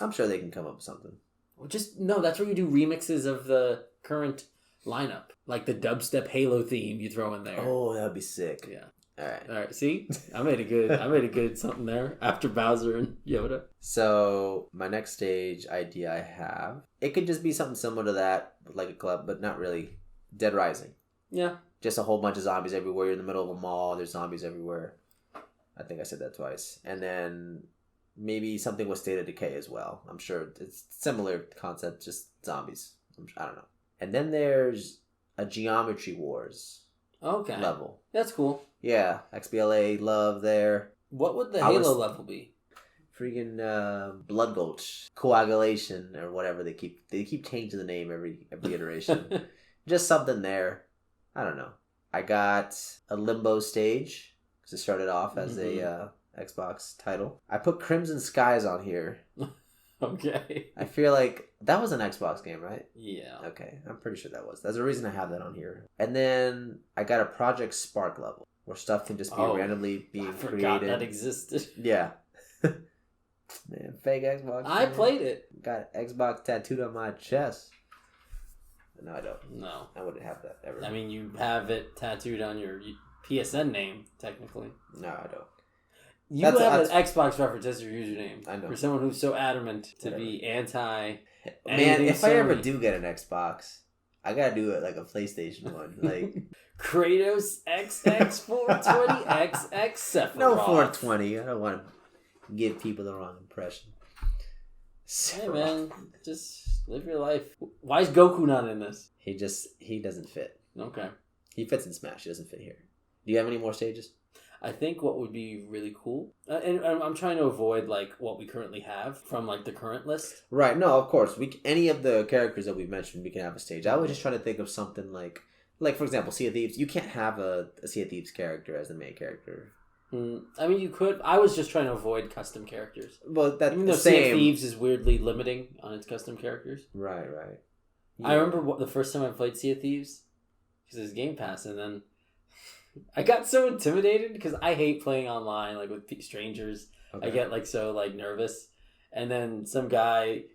I'm sure they can come up with something. That's where you do remixes of the current lineup, like the dubstep Halo theme. You throw in there. Oh, that'd be sick. Yeah. All right. See, I made a good something there after Bowser and Yoda. So my next stage idea I have, it could just be something similar to that, like a club, but not really. Dead Rising. Yeah. Just a whole bunch of zombies everywhere. You're in the middle of a mall. There's zombies everywhere. I think I said that twice. And then maybe something with State of Decay as well. I'm sure it's similar concept, just zombies. I don't know. And then there's a Geometry Wars level. That's cool. Yeah, XBLA love there. What would the Halo level be? Freaking Blood Gulch, Coagulation, or whatever they keep changing the name every iteration. Just something there. I don't know. I got a Limbo stage because it started off as a Xbox title. I put Crimson Skies on here. Okay. I feel like that was an Xbox game, right? Yeah. Okay, I'm pretty sure that was. There's a reason I have that on here. And then I got a Project Spark level where stuff can just be randomly being created. I forgot that existed. Yeah. Man, fake Xbox. I played it. Got Xbox tattooed on my chest. No, I don't. No. I wouldn't have that ever. I mean, you have it tattooed on your PSN name, technically. No, I don't. You have an Xbox reference as your username. I know. For someone who's so adamant to be anti. Man, if I ever do get an Xbox, I gotta do it like a PlayStation one. Like Kratos XX 420 XX Sephiroth. No 420. I don't want to give people the wrong impression. Hey man, just live your life. Why is Goku not in this? He doesn't fit. Okay. He fits in Smash. He doesn't fit here. Do you have any more stages? I think what would be really cool, and I'm trying to avoid like what we currently have from like the current list. Right. No, of course. Any of the characters that we've mentioned, we can have a stage. I was just trying to think of something like for example, Sea of Thieves. You can't have a Sea of Thieves character as the main character. I mean, you could. I was just trying to avoid custom characters. Well, that's even though Sea of Thieves is weirdly limiting on its custom characters. Right. Yeah. I remember the first time I played Sea of Thieves because it was Game Pass, and then I got so intimidated because I hate playing online like with strangers. Okay. I get like so like nervous, and then some guy,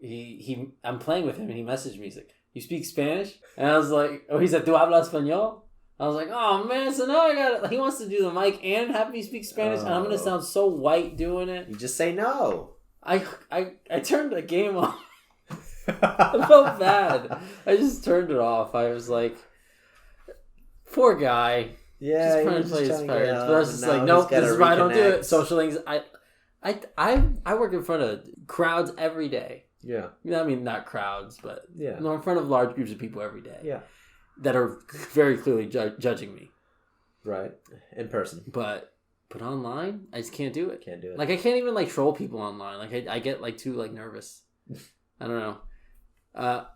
I'm playing with him and he messaged me. He's like, "You speak Spanish?" And I was like, "Oh," he said, "Tu hablas español?" I was like, "Oh man!" So now I got. He wants to do the mic and have me speak Spanish, and I'm gonna sound so white doing it. You just say no. I turned the game off. I felt bad. I just turned it off. I was like, poor guy. Yeah, just trying to play his parents. But I was just like, nope, this is why I don't do it. Social anxiety. I work in front of crowds every day. Yeah. I mean, not crowds, but I'm in front of large groups of people every day. Yeah. That are very clearly judging me. Right. In person. But online, I just can't do it. Can't do it. Like, I can't even, like, troll people online. Like, I get, like, too, like, nervous. I don't know.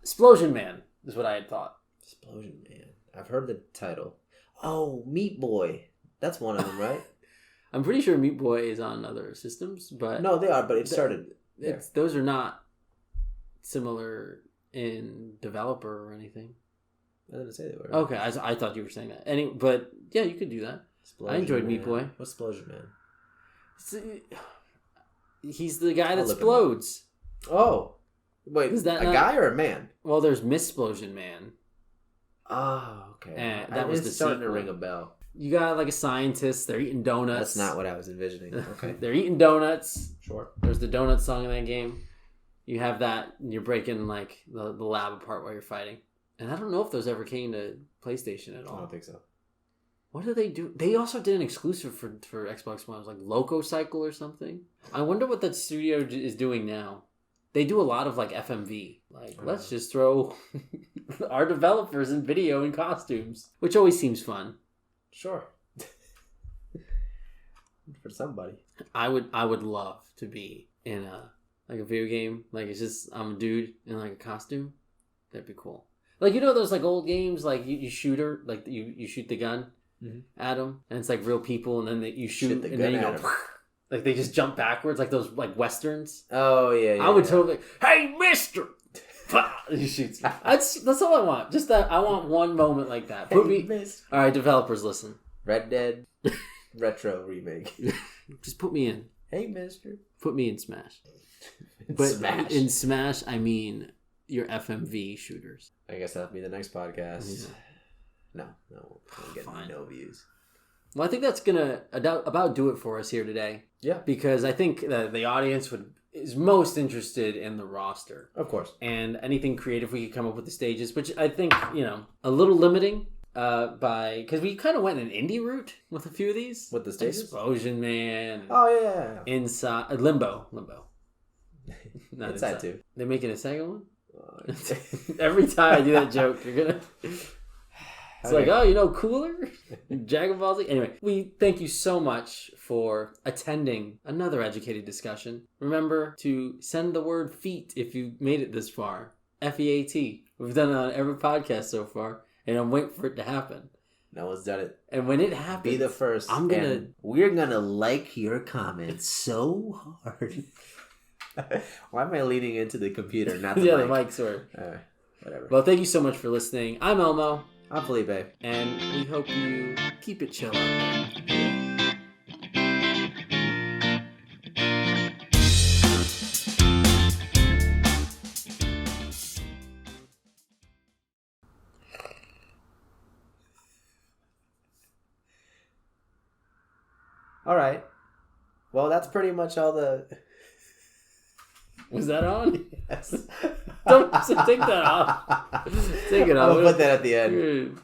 Explosion Man is what I had thought. Explosion Man. I've heard the title. Oh, Meat Boy. That's one of them, right? I'm pretty sure Meat Boy is on other systems, but... No, they are, but it started... Those are not similar in developer or anything. I didn't say they were. Okay, I thought you were saying that. But, yeah, you could do that. Explosion I enjoyed Man. Meat Boy. What's Explosion Man? He's the guy that explodes. Oh. Wait, is that a guy or a man? Well, there's Missplosion Man. Oh, okay. And that was starting to ring a bell. You got like a scientist. They're eating donuts. That's not what I was envisioning. Okay. They're eating donuts. Sure. There's the donut song in that game. You have that, and you're breaking like the lab apart while you're fighting. And I don't know if those ever came to PlayStation at all. I don't think so. What do they do? They also did an exclusive for Xbox One. It was like Loco Cycle or something. I wonder what that studio is doing now. They do a lot of like FMV. Like, let's just throw our developers in video in costumes, which always seems fun. Sure. For somebody. I would love to be in a video game. Like, it's just, I'm a dude in like a costume. That'd be cool. Like, you know those, like, old games, like, you shoot her, like, you shoot the gun at them, and it's, like, real people, and then you shoot the and gun then you at go, 'em. like, they just jump backwards, like those, like, Westerns. Oh, yeah. I would totally, hey, mister! He shoots. That's all I want. Just that, I want one moment like that. Put me... All right, developers, listen. Red Dead Retro Remake. Just put me in. Hey, mister. Put me in Smash. Smash. In Smash, I mean your FMV shooters. I guess that'll be the next podcast. Yeah. No. I'm getting no views. Well, I think that's going to about do it for us here today. Yeah. Because I think that the audience is most interested in the roster. Of course. And anything creative we could come up with the stages, which I think, a little limiting because we kind of went an indie route with a few of these. With the stages? Explosion Man. Oh, yeah. Inside. Limbo. Not Inside too. They're making a second one? Every time I do that joke, you're going to... It's like, cooler? Dragon Ball Z? Anyway, we thank you so much for attending another educated discussion. Remember to send the word feet if you made it this far. F-E-A-T. We've done it on every podcast so far, and I'm waiting for it to happen. No one's done it. And when it happens... Be the first. We're going to like your comments so hard. Why am I leaning into the computer, not the mic? The mics were... Whatever. Well, thank you so much for listening. I'm Elmo. I'm Felipe. And we hope you keep it chill out there. All right. Well, that's pretty much all the... Was that on? Yes. Don't take that off. Take it off. I'll put that at the end.